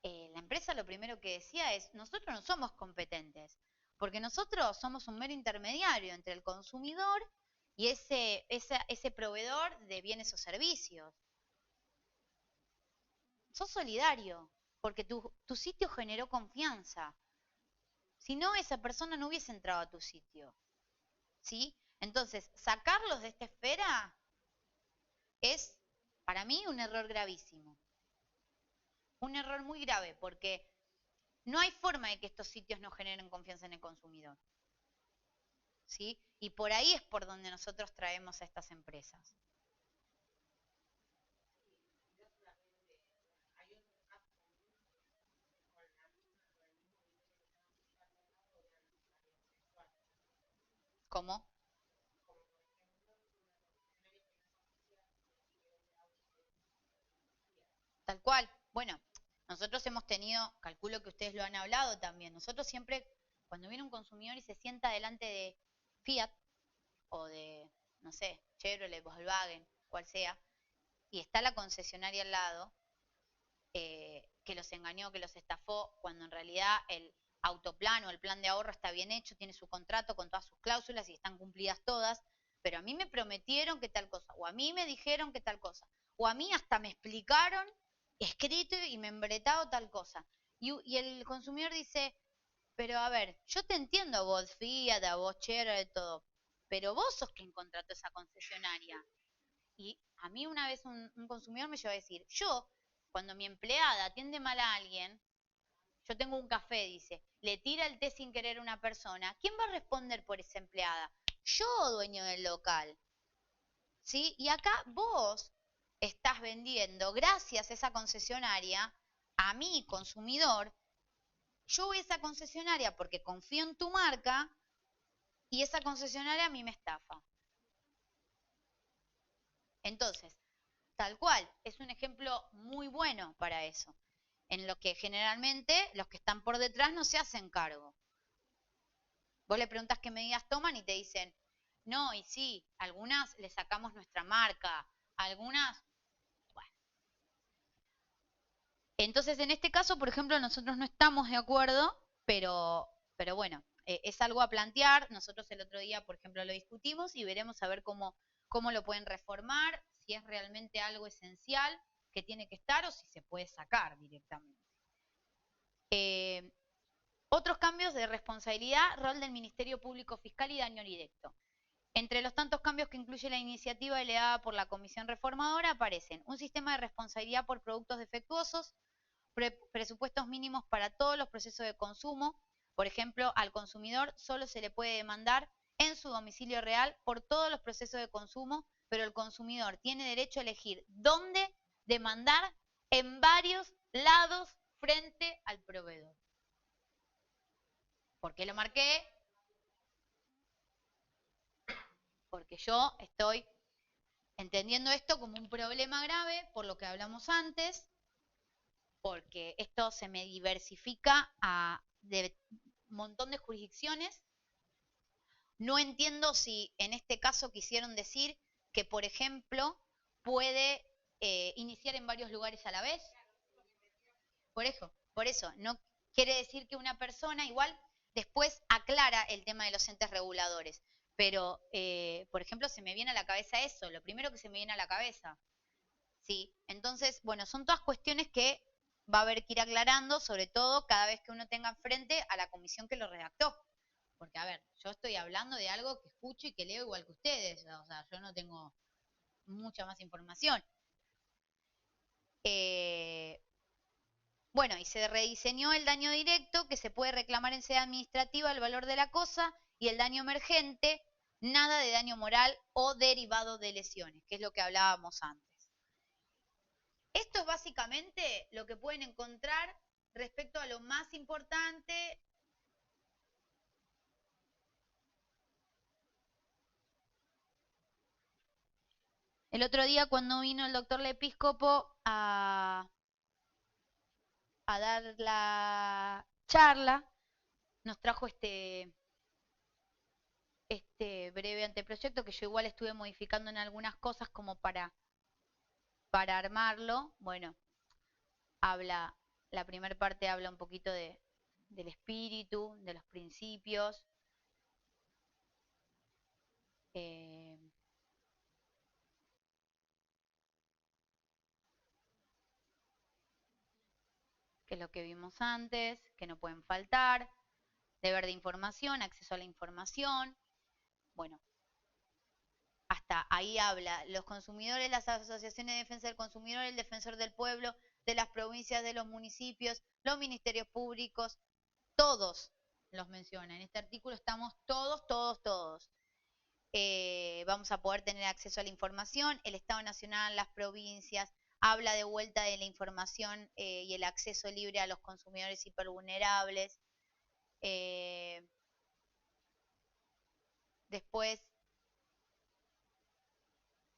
la empresa lo primero que decía es, nosotros no somos competentes, porque nosotros somos un mero intermediario entre el consumidor y ese proveedor de bienes o servicios. Sos solidario, porque tu sitio generó confianza. Si no, esa persona no hubiese entrado a tu sitio. ¿Sí? Entonces, sacarlos de esta esfera es, para mí, un error gravísimo. Un error muy grave, porque no hay forma de que estos sitios no generen confianza en el consumidor. ¿Sí? Y por ahí es por donde nosotros traemos a estas empresas. ¿Cómo? Tal cual. Bueno, nosotros hemos tenido, calculo que ustedes lo han hablado también, nosotros siempre, cuando viene un consumidor y se sienta delante de Fiat o de, no sé, Chevrolet, Volkswagen, cual sea, y está la concesionaria al lado, que los engañó, que los estafó, cuando en realidad el autoplan o el plan de ahorro está bien hecho, tiene su contrato con todas sus cláusulas y están cumplidas todas, pero a mí me prometieron que tal cosa, o a mí me dijeron que tal cosa, o a mí hasta me explicaron escrito y me embretado tal cosa. Y el consumidor dice, pero a ver, yo te entiendo a vos Fiat, a vos Chevrolet, todo, pero vos sos quien contrató esa concesionaria. Y a mí una vez un consumidor me llegó a decir, yo, cuando mi empleada atiende mal a alguien, yo tengo un café, dice, le tira el té sin querer a una persona, ¿quién va a responder por esa empleada? Yo, dueño del local. ¿Sí? Y acá vos estás vendiendo, gracias a esa concesionaria, a mí, consumidor, yo voy a esa concesionaria porque confío en tu marca y esa concesionaria a mí me estafa. Entonces, tal cual, es un ejemplo muy bueno para eso, en lo que generalmente los que están por detrás no se hacen cargo. Vos le preguntas qué medidas toman y te dicen, no, y sí, algunas le sacamos nuestra marca, algunas, bueno. Entonces, en este caso, por ejemplo, nosotros no estamos de acuerdo, pero bueno, es algo a plantear. Nosotros el otro día, por ejemplo, lo discutimos y veremos a ver cómo lo pueden reformar, si es realmente algo esencial que tiene que estar o si se puede sacar directamente. Eh, Otros cambios de responsabilidad, rol del Ministerio Público Fiscal y daño directo. Entre los tantos cambios que incluye la iniciativa delegada por la Comisión Reformadora aparecen un sistema de responsabilidad por productos defectuosos, presupuestos mínimos para todos los procesos de consumo. Por ejemplo, al consumidor solo se le puede demandar en su domicilio real por todos los procesos de consumo, pero el consumidor tiene derecho a elegir dónde demandar en varios lados frente al proveedor. ¿Por qué lo marqué? Porque yo estoy entendiendo esto como un problema grave, por lo que hablamos antes, porque esto se me diversifica a un montón de jurisdicciones. No entiendo si en este caso quisieron decir que, por ejemplo, puede iniciar en varios lugares a la vez. Por eso, no quiere decir que una persona igual después aclara el tema de los entes reguladores. Pero, por ejemplo, se me viene a la cabeza eso, lo primero que se me viene a la cabeza. ¿Sí? Entonces, bueno, son todas cuestiones que va a haber que ir aclarando, sobre todo cada vez que uno tenga frente a la comisión que lo redactó. Porque, a ver, yo estoy hablando de algo que escucho y que leo igual que ustedes, o sea, yo no tengo mucha más información. Bueno, y se rediseñó el daño directo, que se puede reclamar en sede administrativa el valor de la cosa, y el daño emergente, nada de daño moral o derivado de lesiones, que es lo que hablábamos antes. Esto es básicamente lo que pueden encontrar respecto a lo más importante. El otro día cuando vino el doctor Lepiscopo a dar la charla, nos trajo este breve anteproyecto que yo igual estuve modificando en algunas cosas como para armarlo. Bueno, la primera parte habla un poquito del espíritu, de los principios. Que es lo que vimos antes, que no pueden faltar, deber de información, acceso a la información. Bueno, hasta ahí habla los consumidores, las asociaciones de defensa del consumidor, el defensor del pueblo, de las provincias, de los municipios, los ministerios públicos, todos los menciona. En este artículo estamos todos. Vamos a poder tener acceso a la información, el Estado Nacional, las provincias, habla de vuelta de la información y el acceso libre a los consumidores hipervulnerables. Después,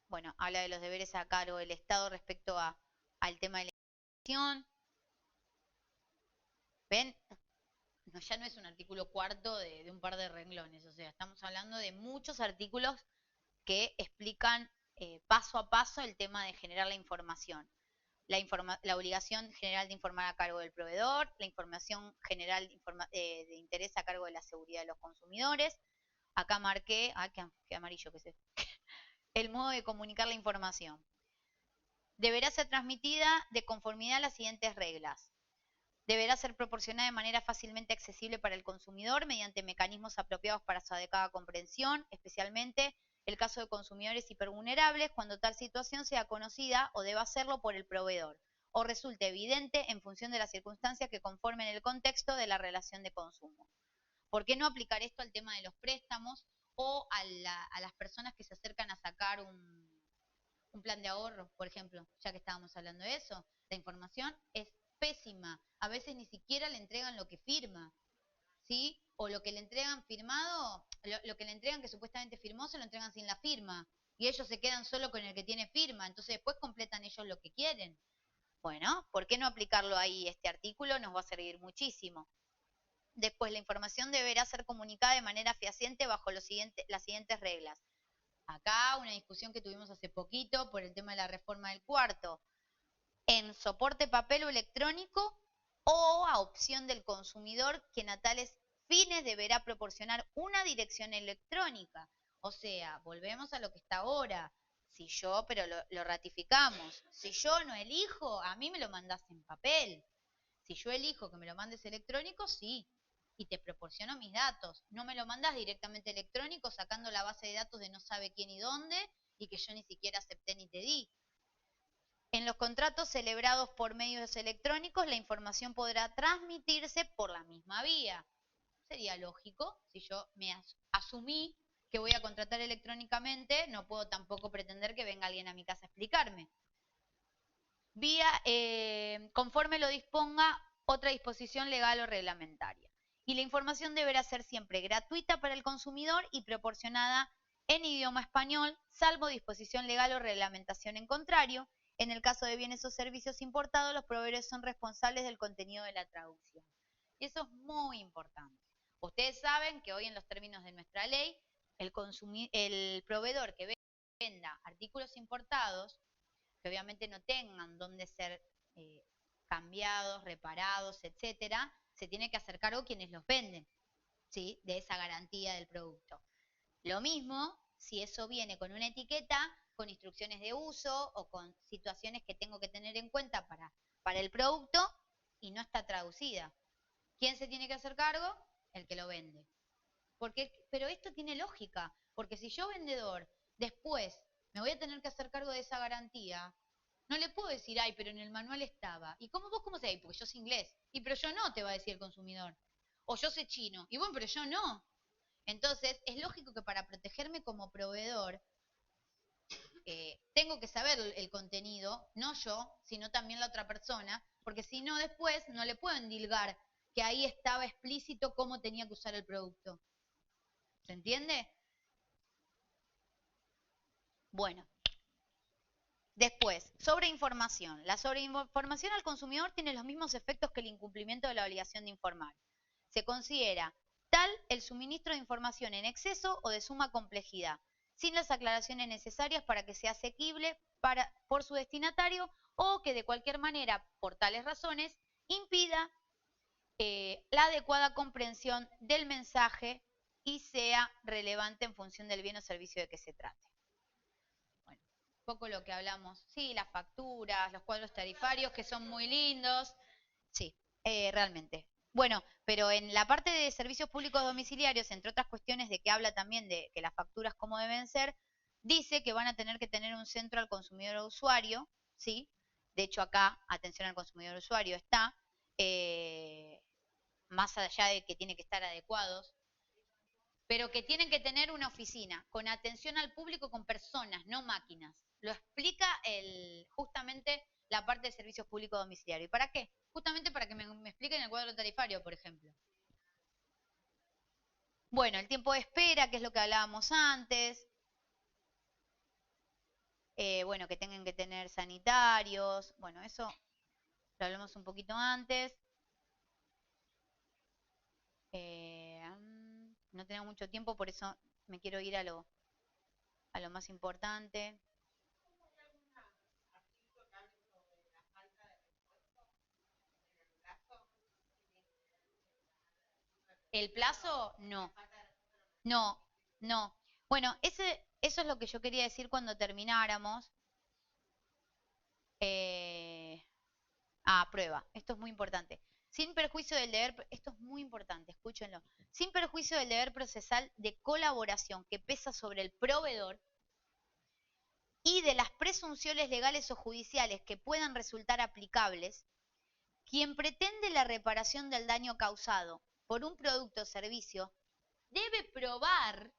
bueno, habla de los deberes a cargo del Estado respecto al tema de la información. ¿Ven? No, ya no es un artículo cuarto de un par de renglones, o sea, estamos hablando de muchos artículos que explican paso a paso el tema de generar la información. La obligación general de informar a cargo del proveedor, la información general de interés a cargo de la seguridad de los consumidores. Acá marqué, qué amarillo que es esto. El modo de comunicar la información. Deberá ser transmitida de conformidad a las siguientes reglas. Deberá ser proporcionada de manera fácilmente accesible para el consumidor mediante mecanismos apropiados para su adecuada comprensión, especialmente el caso de consumidores hipervulnerables, cuando tal situación sea conocida o deba hacerlo por el proveedor, o resulte evidente en función de las circunstancias que conformen el contexto de la relación de consumo. ¿Por qué no aplicar esto al tema de los préstamos o a las personas que se acercan a sacar un plan de ahorro, por ejemplo, ya que estábamos hablando de eso? La información es pésima. A veces ni siquiera le entregan lo que firma, ¿sí? O lo que le entregan firmado, lo que le entregan que supuestamente firmó, se lo entregan sin la firma. Y ellos se quedan solo con el que tiene firma. Entonces después completan ellos lo que quieren. Bueno, ¿por qué no aplicarlo ahí? Este artículo nos va a servir muchísimo. Después, la información deberá ser comunicada de manera fehaciente bajo las siguientes reglas. Acá una discusión que tuvimos hace poquito por el tema de la reforma del cuarto. En soporte papel o electrónico o a opción del consumidor, quien a tales fines deberá proporcionar una dirección electrónica. O sea, volvemos a lo que está ahora. Si yo, pero lo ratificamos, si yo no elijo, a mí me lo mandás en papel. Si yo elijo que me lo mandes electrónico, sí. y te proporciono mis datos. No me lo mandas directamente electrónico sacando la base de datos de no sabe quién y dónde y que yo ni siquiera acepté ni te di. En los contratos celebrados por medios electrónicos, la información podrá transmitirse por la misma vía. Sería lógico, si yo me asumí que voy a contratar electrónicamente, no puedo tampoco pretender que venga alguien a mi casa a explicarme. Conforme lo disponga otra disposición legal o reglamentaria. Y la información deberá ser siempre gratuita para el consumidor y proporcionada en idioma español, salvo disposición legal o reglamentación en contrario. En el caso de bienes o servicios importados, los proveedores son responsables del contenido de la traducción. Y eso es muy importante. Ustedes saben que hoy en los términos de nuestra ley, el proveedor que venda artículos importados, que obviamente no tengan dónde ser cambiados, reparados, etcétera, se tiene que hacer cargo quienes los venden, ¿sí? De esa garantía del producto. Lo mismo si eso viene con una etiqueta, con instrucciones de uso o con situaciones que tengo que tener en cuenta para el producto y no está traducida. ¿Quién se tiene que hacer cargo? El que lo vende. Pero esto tiene lógica, porque si yo vendedor después me voy a tener que hacer cargo de esa garantía, no le puedo decir, ay, pero en el manual estaba. ¿Y cómo vos cómo sabés? Porque yo sé inglés. Y pero yo no, te va a decir el consumidor. O yo sé chino. Y bueno, pero yo no. Entonces, es lógico que para protegerme como proveedor, tengo que saber el contenido, no yo, sino también la otra persona, porque si no después no le puedo endilgar que ahí estaba explícito cómo tenía que usar el producto. ¿Se entiende? Bueno. Después, sobreinformación. La sobreinformación al consumidor tiene los mismos efectos que el incumplimiento de la obligación de informar. Se considera tal el suministro de información en exceso o de suma complejidad, sin las aclaraciones necesarias para que sea asequible por su destinatario o que de cualquier manera, por tales razones, impida la adecuada comprensión del mensaje y sea relevante en función del bien o servicio de que se trate. Bueno, un poco lo que hablamos. Sí, las facturas, los cuadros tarifarios que son muy lindos. Sí, realmente. Bueno, pero en la parte de servicios públicos domiciliarios, entre otras cuestiones de que habla también de que las facturas cómo deben ser, dice que van a tener que tener un centro al consumidor o usuario, ¿sí? De hecho acá, atención al consumidor o usuario está, más allá de que tiene que estar adecuados, pero que tienen que tener una oficina con atención al público con personas, no máquinas. Lo explica justamente la parte de servicios públicos domiciliarios. ¿Y para qué? Justamente para que me expliquen el cuadro tarifario, por ejemplo. Bueno, el tiempo de espera, que es lo que hablábamos antes. Bueno, que tengan que tener sanitarios. Bueno, eso lo hablamos un poquito antes. No tenemos mucho tiempo, por eso me quiero ir a lo más importante. ¿El plazo? No. No, no. Bueno, eso es lo que yo quería decir cuando termináramos. Prueba. Esto es muy importante. Sin perjuicio del deber, esto es muy importante, escúchenlo. Sin perjuicio del deber procesal de colaboración que pesa sobre el proveedor y de las presunciones legales o judiciales que puedan resultar aplicables, quien pretende la reparación del daño causado por un producto o servicio debe probar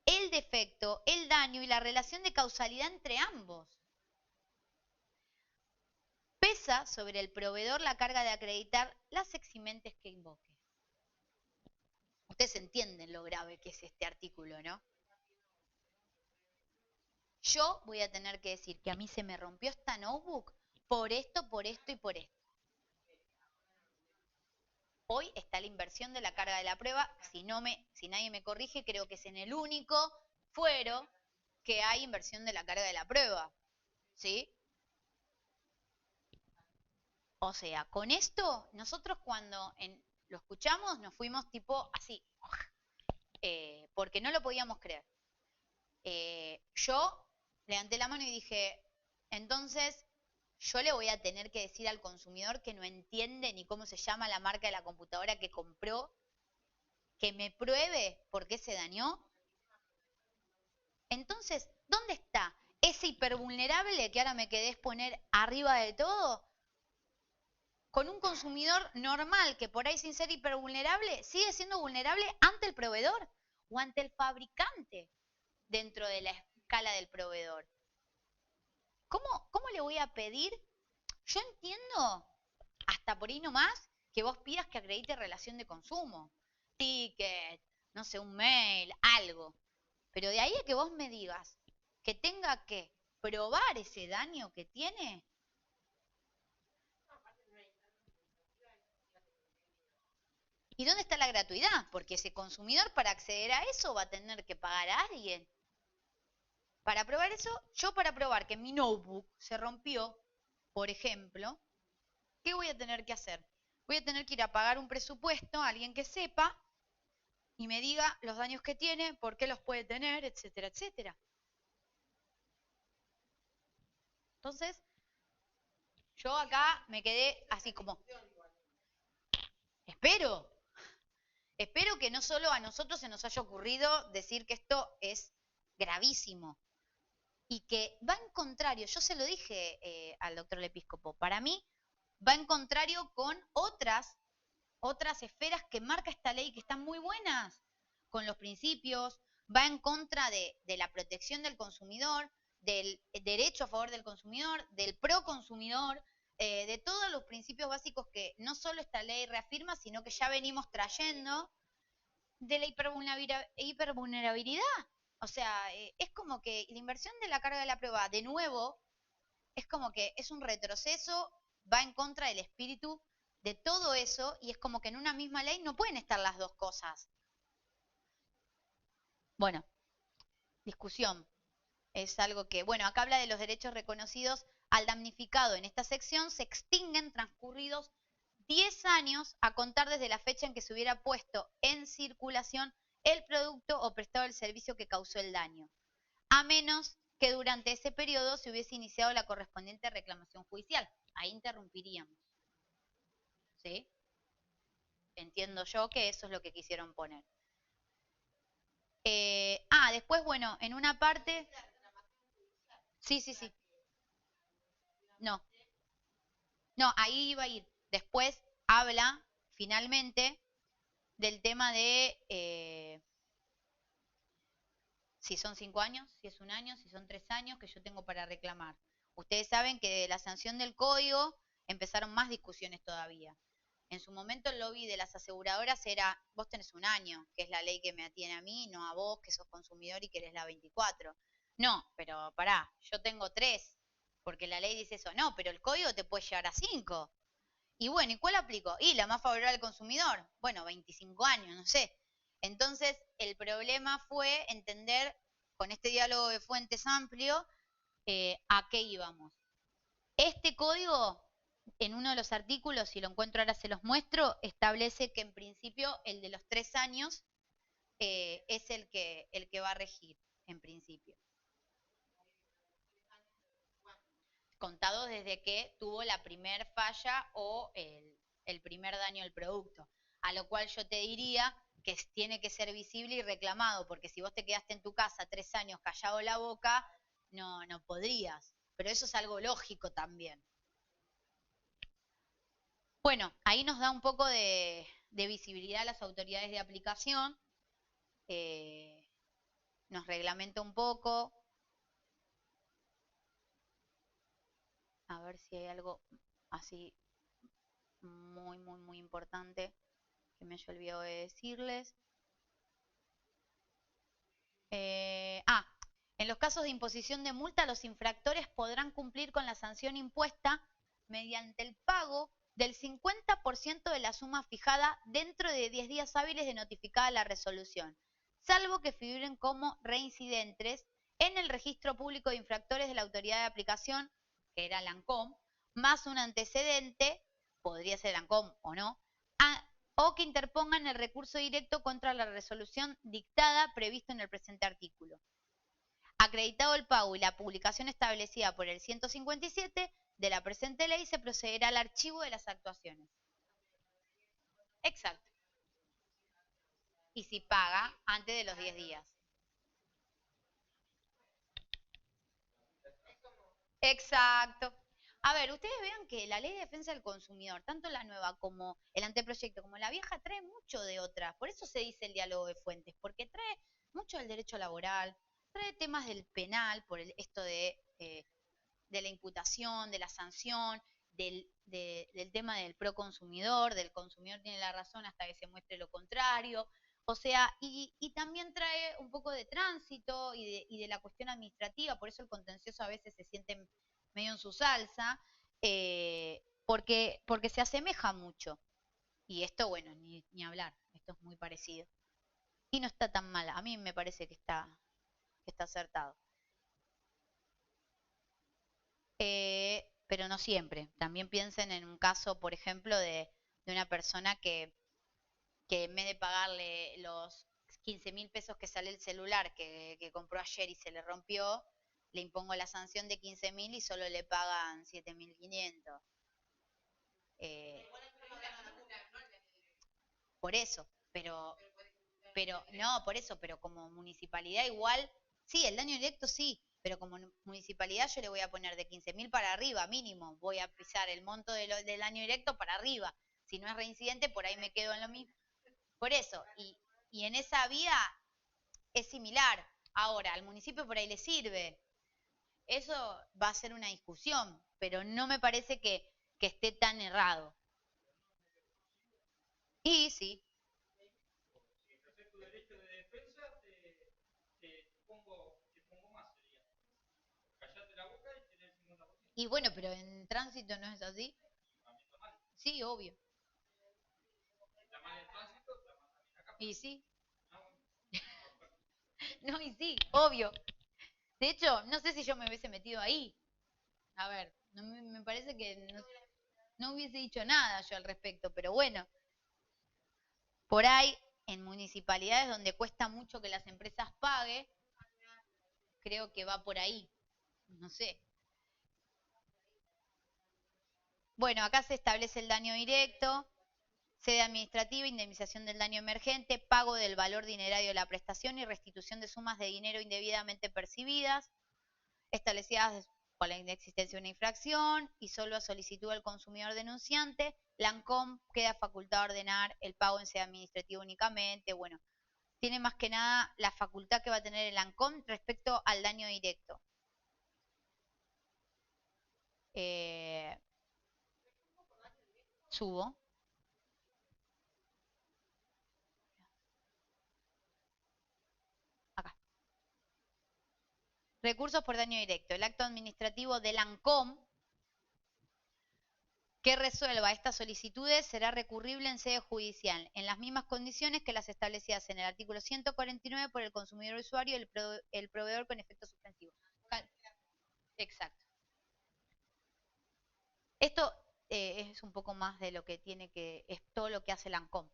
el defecto, el daño y la relación de causalidad entre ambos. Pesa sobre el proveedor la carga de acreditar las eximentes que invoque. Ustedes entienden lo grave que es este artículo, ¿no? Yo voy a tener que decir que a mí se me rompió esta notebook por esto y por esto. Hoy está la inversión de la carga de la prueba. Si nadie me corrige, creo que es en el único fuero que hay inversión de la carga de la prueba. ¿Sí? O sea, con esto, nosotros cuando lo escuchamos nos fuimos tipo así, porque no lo podíamos creer. Yo levanté la mano y dije, entonces yo le voy a tener que decir al consumidor que no entiende ni cómo se llama la marca de la computadora que compró, que me pruebe por qué se dañó. Entonces, ¿dónde está ese hipervulnerable que ahora me querés poner arriba de todo? Con un consumidor normal que por ahí sin ser hipervulnerable sigue siendo vulnerable ante el proveedor o ante el fabricante dentro de la escala del proveedor. ¿Cómo le voy a pedir? Yo entiendo hasta por ahí nomás que vos pidas que acredite relación de consumo, ticket, no sé, un mail, algo. Pero de ahí a que vos me digas que tenga que probar ese daño que tiene. ¿Y dónde está la gratuidad? Porque ese consumidor para acceder a eso va a tener que pagar a alguien. Para probar eso, yo para probar que mi notebook se rompió, por ejemplo, ¿qué voy a tener que hacer? Voy a tener que ir a pagar un presupuesto a alguien que sepa y me diga los daños que tiene, por qué los puede tener, etcétera, etcétera. Entonces, yo acá me quedé así como, espero que no solo a nosotros se nos haya ocurrido decir que esto es gravísimo y que va en contrario, yo se lo dije al doctor Lepiscopo, para mí va en contrario con otras esferas que marca esta ley que están muy buenas, con los principios, va en contra de la protección del consumidor, del derecho a favor del consumidor, del pro consumidor, de todos los principios básicos que no solo esta ley reafirma, sino que ya venimos trayendo, de la hipervulnerabilidad. O sea, es como que la inversión de la carga de la prueba, de nuevo, es como que es un retroceso, va en contra del espíritu de todo eso y es como que en una misma ley no pueden estar las dos cosas. Bueno, discusión. Es algo que, bueno, acá habla de los derechos reconocidos al damnificado. En esta sección se extinguen transcurridos 10 años a contar desde la fecha en que se hubiera puesto en circulación el producto o prestado el servicio que causó el daño, a menos que durante ese periodo se hubiese iniciado la correspondiente reclamación judicial. Ahí interrumpiríamos. ¿Sí? Entiendo yo que eso es lo que quisieron poner. Después, bueno, en una parte... Sí, sí, sí. No, no, ahí iba a ir. Después habla, finalmente, del tema de si son 5 años, si es un año, si son 3 años que yo tengo para reclamar. Ustedes saben que de la sanción del código empezaron más discusiones todavía. En su momento el lobby de las aseguradoras era, vos tenés un año, que es la ley que me atiene a mí, no a vos, que sos consumidor y querés la 24. No, pero pará, yo tengo 3, porque la ley dice eso. No, pero el código te puede llevar a 5. Y bueno, ¿y cuál aplico? Y la más favorable al consumidor. Bueno, 25 años, no sé. Entonces, el problema fue entender, con este diálogo de fuentes amplio, a qué íbamos. Este código, en uno de los artículos, si lo encuentro ahora se los muestro, establece que en principio el de los 3 años es el que va a regir, en principio. Contado desde que tuvo la primer falla o el primer daño al producto. A lo cual yo te diría que tiene que ser visible y reclamado, porque si vos te quedaste en tu casa 3 años callado la boca, no podrías. Pero eso es algo lógico también. Bueno, ahí nos da un poco de visibilidad a las autoridades de aplicación, nos reglamenta un poco. A ver si hay algo así muy, muy, muy importante que me haya olvidado de decirles. En los casos de imposición de multa, los infractores podrán cumplir con la sanción impuesta mediante el pago del 50% de la suma fijada dentro de 10 días hábiles de notificada la resolución, salvo que figuren como reincidentes en el registro público de infractores de la autoridad de aplicación, que era la ANCOM, más un antecedente, podría ser la ANCOM o no, o que interpongan el recurso directo contra la resolución dictada previsto en el presente artículo. Acreditado el pago y la publicación establecida por el 157, de la presente ley se procederá al archivo de las actuaciones. Exacto. Y si paga antes de los 10 días. Exacto. A ver, ustedes vean que la ley de defensa del consumidor, tanto la nueva como el anteproyecto, como la vieja, trae mucho de otras. Por eso se dice el diálogo de fuentes, porque trae mucho del derecho laboral, trae temas del penal, por esto de la imputación, de la sanción, del tema del proconsumidor, del consumidor tiene la razón hasta que se muestre lo contrario. O sea, y también trae un poco de tránsito y de la cuestión administrativa, por eso el contencioso a veces se siente medio en su salsa, porque se asemeja mucho. Y esto, bueno, ni hablar, esto es muy parecido. Y no está tan mal, a mí me parece que está acertado. Pero no siempre. También piensen en un caso, por ejemplo, de una persona que en vez de pagarle los 15.000 pesos que sale el celular que compró ayer y se le rompió, le impongo la sanción de 15.000 y solo le pagan 7.500. Eh, por eso, no, por eso, pero como municipalidad igual, sí, el daño directo sí, pero como municipalidad yo le voy a poner de 15.000 para arriba, mínimo, voy a pisar el monto del daño directo para arriba. Si no es reincidente, por ahí me quedo en lo mismo. Por eso, y en esa vía es similar. Ahora, al municipio por ahí le sirve. Eso va a ser una discusión, pero no me parece que esté tan errado. Y sí, y bueno, pero en tránsito no es así. Sí, obvio. Y sí, no, y sí, obvio. De hecho, no sé si yo me hubiese metido ahí. A ver, no me parece que no hubiese dicho nada yo al respecto, pero bueno, por ahí en municipalidades donde cuesta mucho que las empresas paguen, creo que va por ahí. No sé. Bueno, acá se establece el daño directo, sede administrativa, indemnización del daño emergente, pago del valor dinerario de la prestación y restitución de sumas de dinero indebidamente percibidas, establecidas por la inexistencia de una infracción y solo a solicitud del consumidor denunciante, la ANCOM queda facultad de ordenar el pago en sede administrativa únicamente. Bueno, tiene más que nada la facultad que va a tener el ANCOM respecto al daño directo. Eh, Subo. Acá. Recursos por daño directo. El acto administrativo del ANCOM que resuelva estas solicitudes será recurrible en sede judicial, en las mismas condiciones que las establecidas en el artículo 149 por el consumidor usuario y el proveedor con efecto suspensivo. Exacto. Esto es un poco más de lo que tiene es todo lo que hace el ANCOM.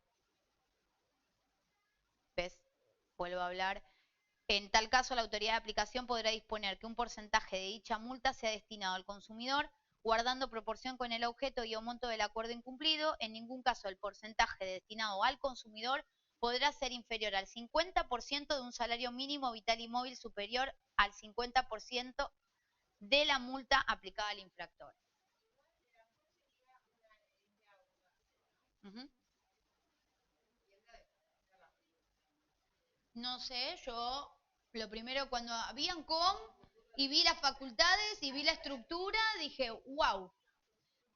¿Ves? Vuelvo a hablar. En tal caso, la autoridad de aplicación podrá disponer que un porcentaje de dicha multa sea destinado al consumidor, guardando proporción con el objeto y o monto del acuerdo incumplido. En ningún caso el porcentaje destinado al consumidor podrá ser inferior al 50% de un salario mínimo vital y móvil superior al 50% de la multa aplicada al infractor. Uh-huh. No sé, yo lo primero cuando habían com y vi las facultades y vi la estructura, dije, wow.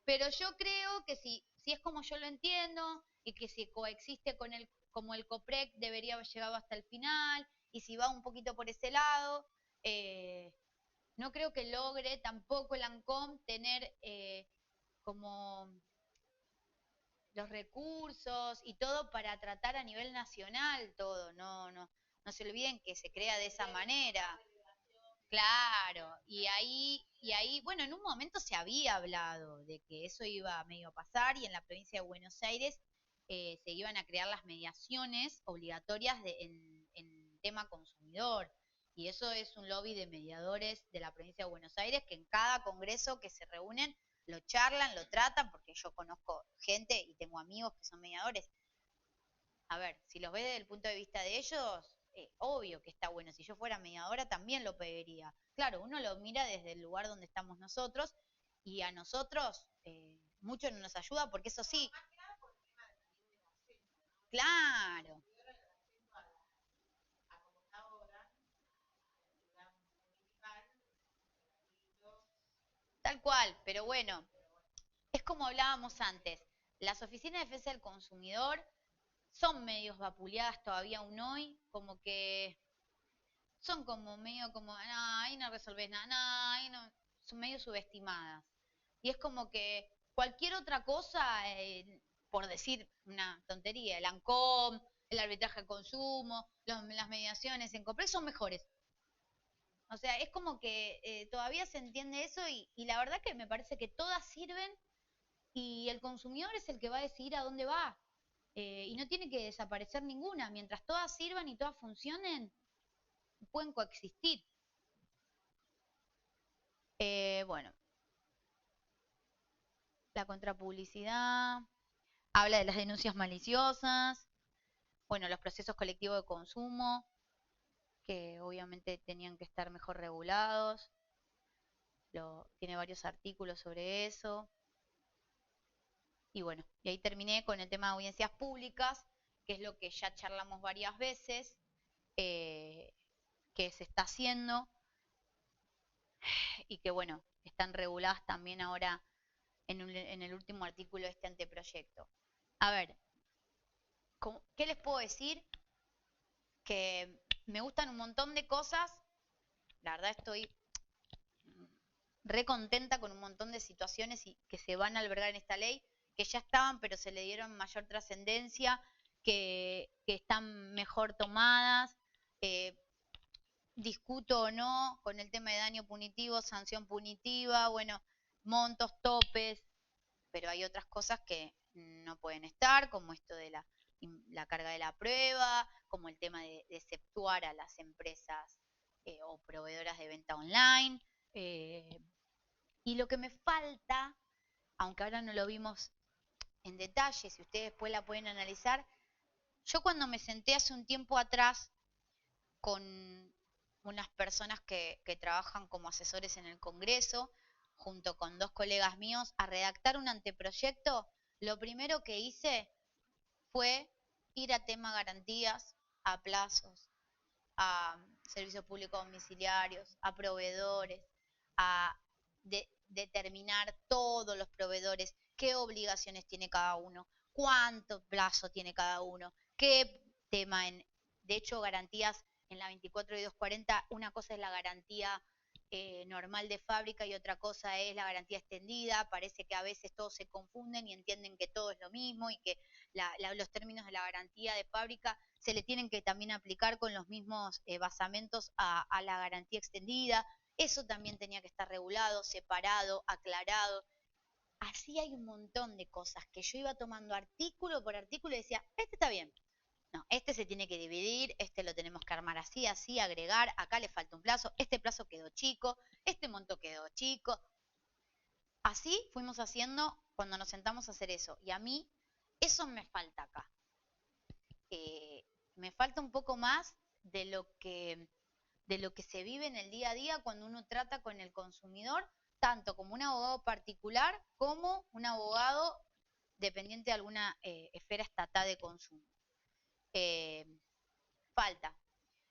Pero yo creo que si es como yo lo entiendo y que si coexiste con como el COPREC debería haber llegado hasta el final y si va un poquito por ese lado, eh, no creo que logre tampoco el ANCOM tener como los recursos y todo para tratar a nivel nacional todo, no se olviden que se crea de esa manera. Claro, y ahí, bueno, en un momento se había hablado de que eso iba medio a pasar y en la provincia de Buenos Aires se iban a crear las mediaciones obligatorias en tema consumidor. Y eso es un lobby de mediadores de la provincia de Buenos Aires que en cada congreso que se reúnen lo charlan, lo tratan, porque yo conozco gente y tengo amigos que son mediadores. A ver, si los ve desde el punto de vista de ellos, obvio que está bueno. Si yo fuera mediadora también lo pediría. Claro, uno lo mira desde el lugar donde estamos nosotros y a nosotros mucho no nos ayuda porque eso sí, claro, tal cual, pero bueno, es como hablábamos antes, las oficinas de defensa del consumidor son medios vapuleadas todavía aún hoy, como que son como medio como, no, ahí no resolvés nada, no, ahí no, son medio subestimadas. Y es como que cualquier otra cosa, por decir una tontería, el ANCOM, el arbitraje de consumo, las mediaciones en COPRES son mejores. O sea, es como que todavía se entiende eso y la verdad que me parece que todas sirven y el consumidor es el que va a decidir a dónde va. Y no tiene que desaparecer ninguna. Mientras todas sirvan y todas funcionen, pueden coexistir. Bueno, la contrapublicidad, habla de las denuncias maliciosas, bueno, los procesos colectivos de consumo, que obviamente tenían que estar mejor regulados, tiene varios artículos sobre eso, y bueno, y ahí terminé con el tema de audiencias públicas, que es lo que ya charlamos varias veces, eh, que se está haciendo, y que bueno, están reguladas también ahora en el último artículo de este anteproyecto. A ver, ¿qué les puedo decir? Que me gustan un montón de cosas, la verdad estoy re contenta con un montón de situaciones que se van a albergar en esta ley, que ya estaban, pero se le dieron mayor trascendencia, que están mejor tomadas. Eh, Discuto o no con el tema de daño punitivo, sanción punitiva, bueno, montos, topes, pero hay otras cosas que no pueden estar, como esto de la carga de la prueba, como el tema de exceptuar a las empresas o proveedoras de venta online. Eh, y lo que me falta, aunque ahora no lo vimos en detalle, si ustedes después la pueden analizar, yo cuando me senté hace un tiempo atrás con unas personas que trabajan como asesores en el Congreso, junto con dos colegas míos, a redactar un anteproyecto, lo primero que hice fue ir a tema garantías, a plazos, a servicios públicos domiciliarios, a proveedores, a determinar todos los proveedores, qué obligaciones tiene cada uno, cuánto plazo tiene cada uno, qué tema de hecho, garantías en la 24 y 240, una cosa es la garantía normal de fábrica y otra cosa es la garantía extendida. Parece que a veces todos se confunden y entienden que todo es lo mismo y que los términos de la garantía de fábrica se le tienen que también aplicar con los mismos basamentos a la garantía extendida. Eso también tenía que estar regulado, separado, aclarado. Así hay un montón de cosas que yo iba tomando artículo por artículo y decía, este está bien, no, este se tiene que dividir, este lo tenemos que armar así, así, agregar, acá le falta un plazo, este plazo quedó chico, este monto quedó chico. Así fuimos haciendo cuando nos sentamos a hacer eso. Y a mí eso me falta acá. Me falta un poco más de lo que se vive en el día a día cuando uno trata con el consumidor, tanto como un abogado particular como un abogado dependiente de alguna esfera estatal de consumo. Eh, Falta.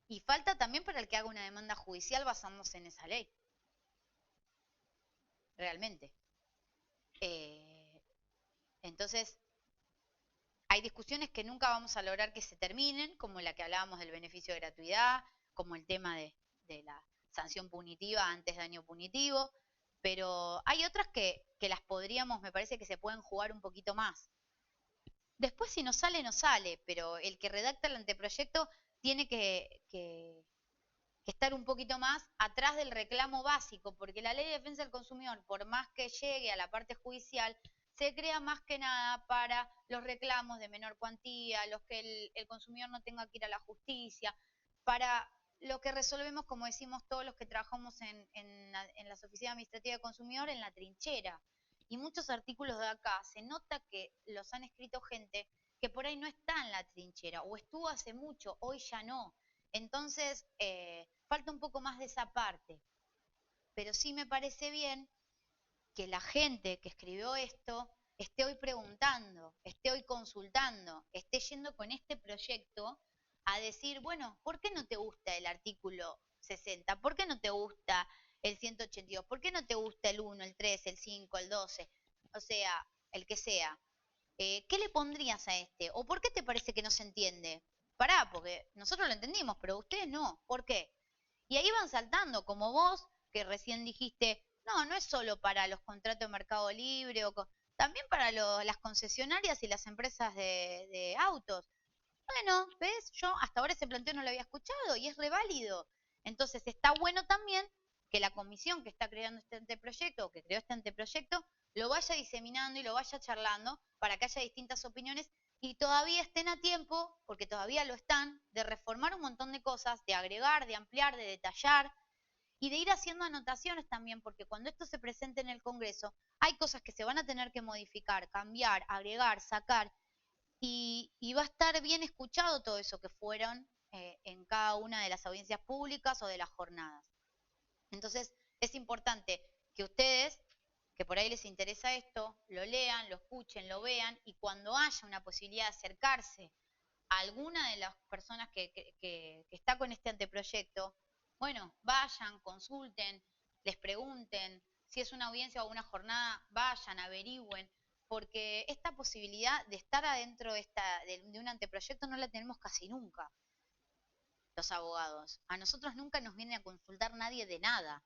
Y falta también para el que haga una demanda judicial basándose en esa ley. Realmente. Eh, entonces, hay discusiones que nunca vamos a lograr que se terminen, como la que hablábamos del beneficio de gratuidad, como el tema de la sanción punitiva antes daño punitivo, pero hay otras que las podríamos, me parece que se pueden jugar un poquito más. Después si no sale, no sale, pero el que redacta el anteproyecto tiene que estar un poquito más atrás del reclamo básico, porque la ley de defensa del consumidor, por más que llegue a la parte judicial, se crea más que nada para los reclamos de menor cuantía, los que el consumidor no tenga que ir a la justicia, para lo que resolvemos, como decimos todos los que trabajamos en las oficinas administrativas de consumidor, en la trinchera. Y muchos artículos de acá se nota que los han escrito gente que por ahí no está en la trinchera, o estuvo hace mucho, hoy ya no. Entonces, falta un poco más de esa parte. Pero sí me parece bien que la gente que escribió esto esté hoy preguntando, esté hoy consultando, esté yendo con este proyecto a decir, bueno, ¿por qué no te gusta el artículo 60? ¿Por qué no te gusta el 182? ¿Por qué no te gusta el 1, el 3, el 5, el 12? O sea, el que sea. ¿Qué le pondrías a este? ¿O por qué te parece que no se entiende? Pará, porque nosotros lo entendimos, pero ustedes no. ¿Por qué? Y ahí van saltando, como vos, que recién dijiste, no, no es solo para los contratos de Mercado Libre, también para las concesionarias y las empresas de autos. Bueno, ¿ves? Yo hasta ahora ese planteo no lo había escuchado y es reválido. Entonces está bueno también que la comisión que está creando este anteproyecto, o que creó este anteproyecto, lo vaya diseminando y lo vaya charlando para que haya distintas opiniones y todavía estén a tiempo, porque todavía lo están, de reformar un montón de cosas, de agregar, de ampliar, de detallar y de ir haciendo anotaciones también, porque cuando esto se presente en el Congreso, hay cosas que se van a tener que modificar, cambiar, agregar, sacar, y va a estar bien escuchado todo eso que fueron en cada una de las audiencias públicas o de las jornadas. Entonces, es importante que ustedes, que por ahí les interesa esto, lo lean, lo escuchen, lo vean, y cuando haya una posibilidad de acercarse a alguna de las personas que está con este anteproyecto, bueno, vayan, consulten, les pregunten, si es una audiencia o una jornada, vayan, averigüen, porque esta posibilidad de estar adentro de un anteproyecto no la tenemos casi nunca, los abogados. A nosotros nunca nos viene a consultar nadie de nada.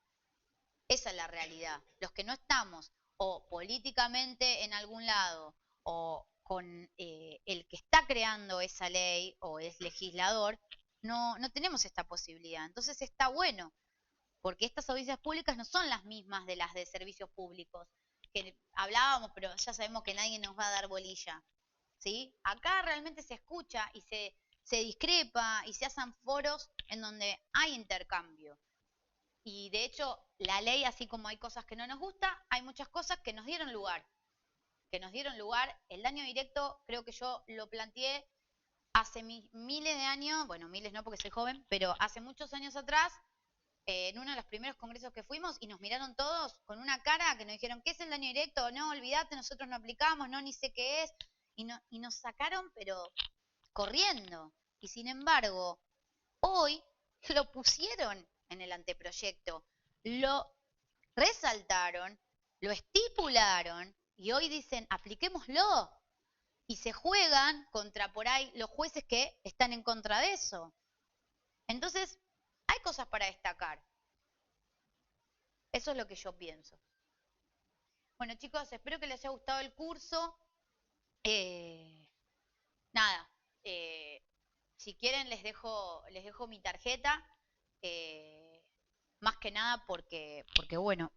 Esa es la realidad. Los que no estamos o políticamente en algún lado o con el que está creando esa ley o es legislador, no tenemos esta posibilidad. Entonces está bueno, porque estas audiencias públicas no son las mismas de las de servicios públicos, que hablábamos, pero ya sabemos que nadie nos va a dar bolilla. ¿Sí? Acá realmente se escucha y se discrepa y se hacen foros en donde hay intercambio. Y de hecho, la ley, así como hay cosas que no nos gusta, hay muchas cosas que nos dieron lugar. Que nos dieron lugar. El daño directo, creo que yo lo planteé hace miles de años, bueno, miles no porque soy joven, pero hace muchos años atrás, en uno de los primeros congresos que fuimos, y nos miraron todos con una cara que nos dijeron, ¿qué es el daño directo? No, olvídate, nosotros no aplicamos, no, ni sé qué es. Y nos sacaron, pero corriendo. Y sin embargo, hoy lo pusieron en el anteproyecto, lo resaltaron, lo estipularon y hoy dicen, apliquémoslo. Y se juegan contra por ahí los jueces que están en contra de eso. Entonces, hay cosas para destacar. Eso es lo que yo pienso. Bueno, chicos, espero que les haya gustado el curso. Nada, si quieren les dejo mi tarjeta. Más que nada porque bueno,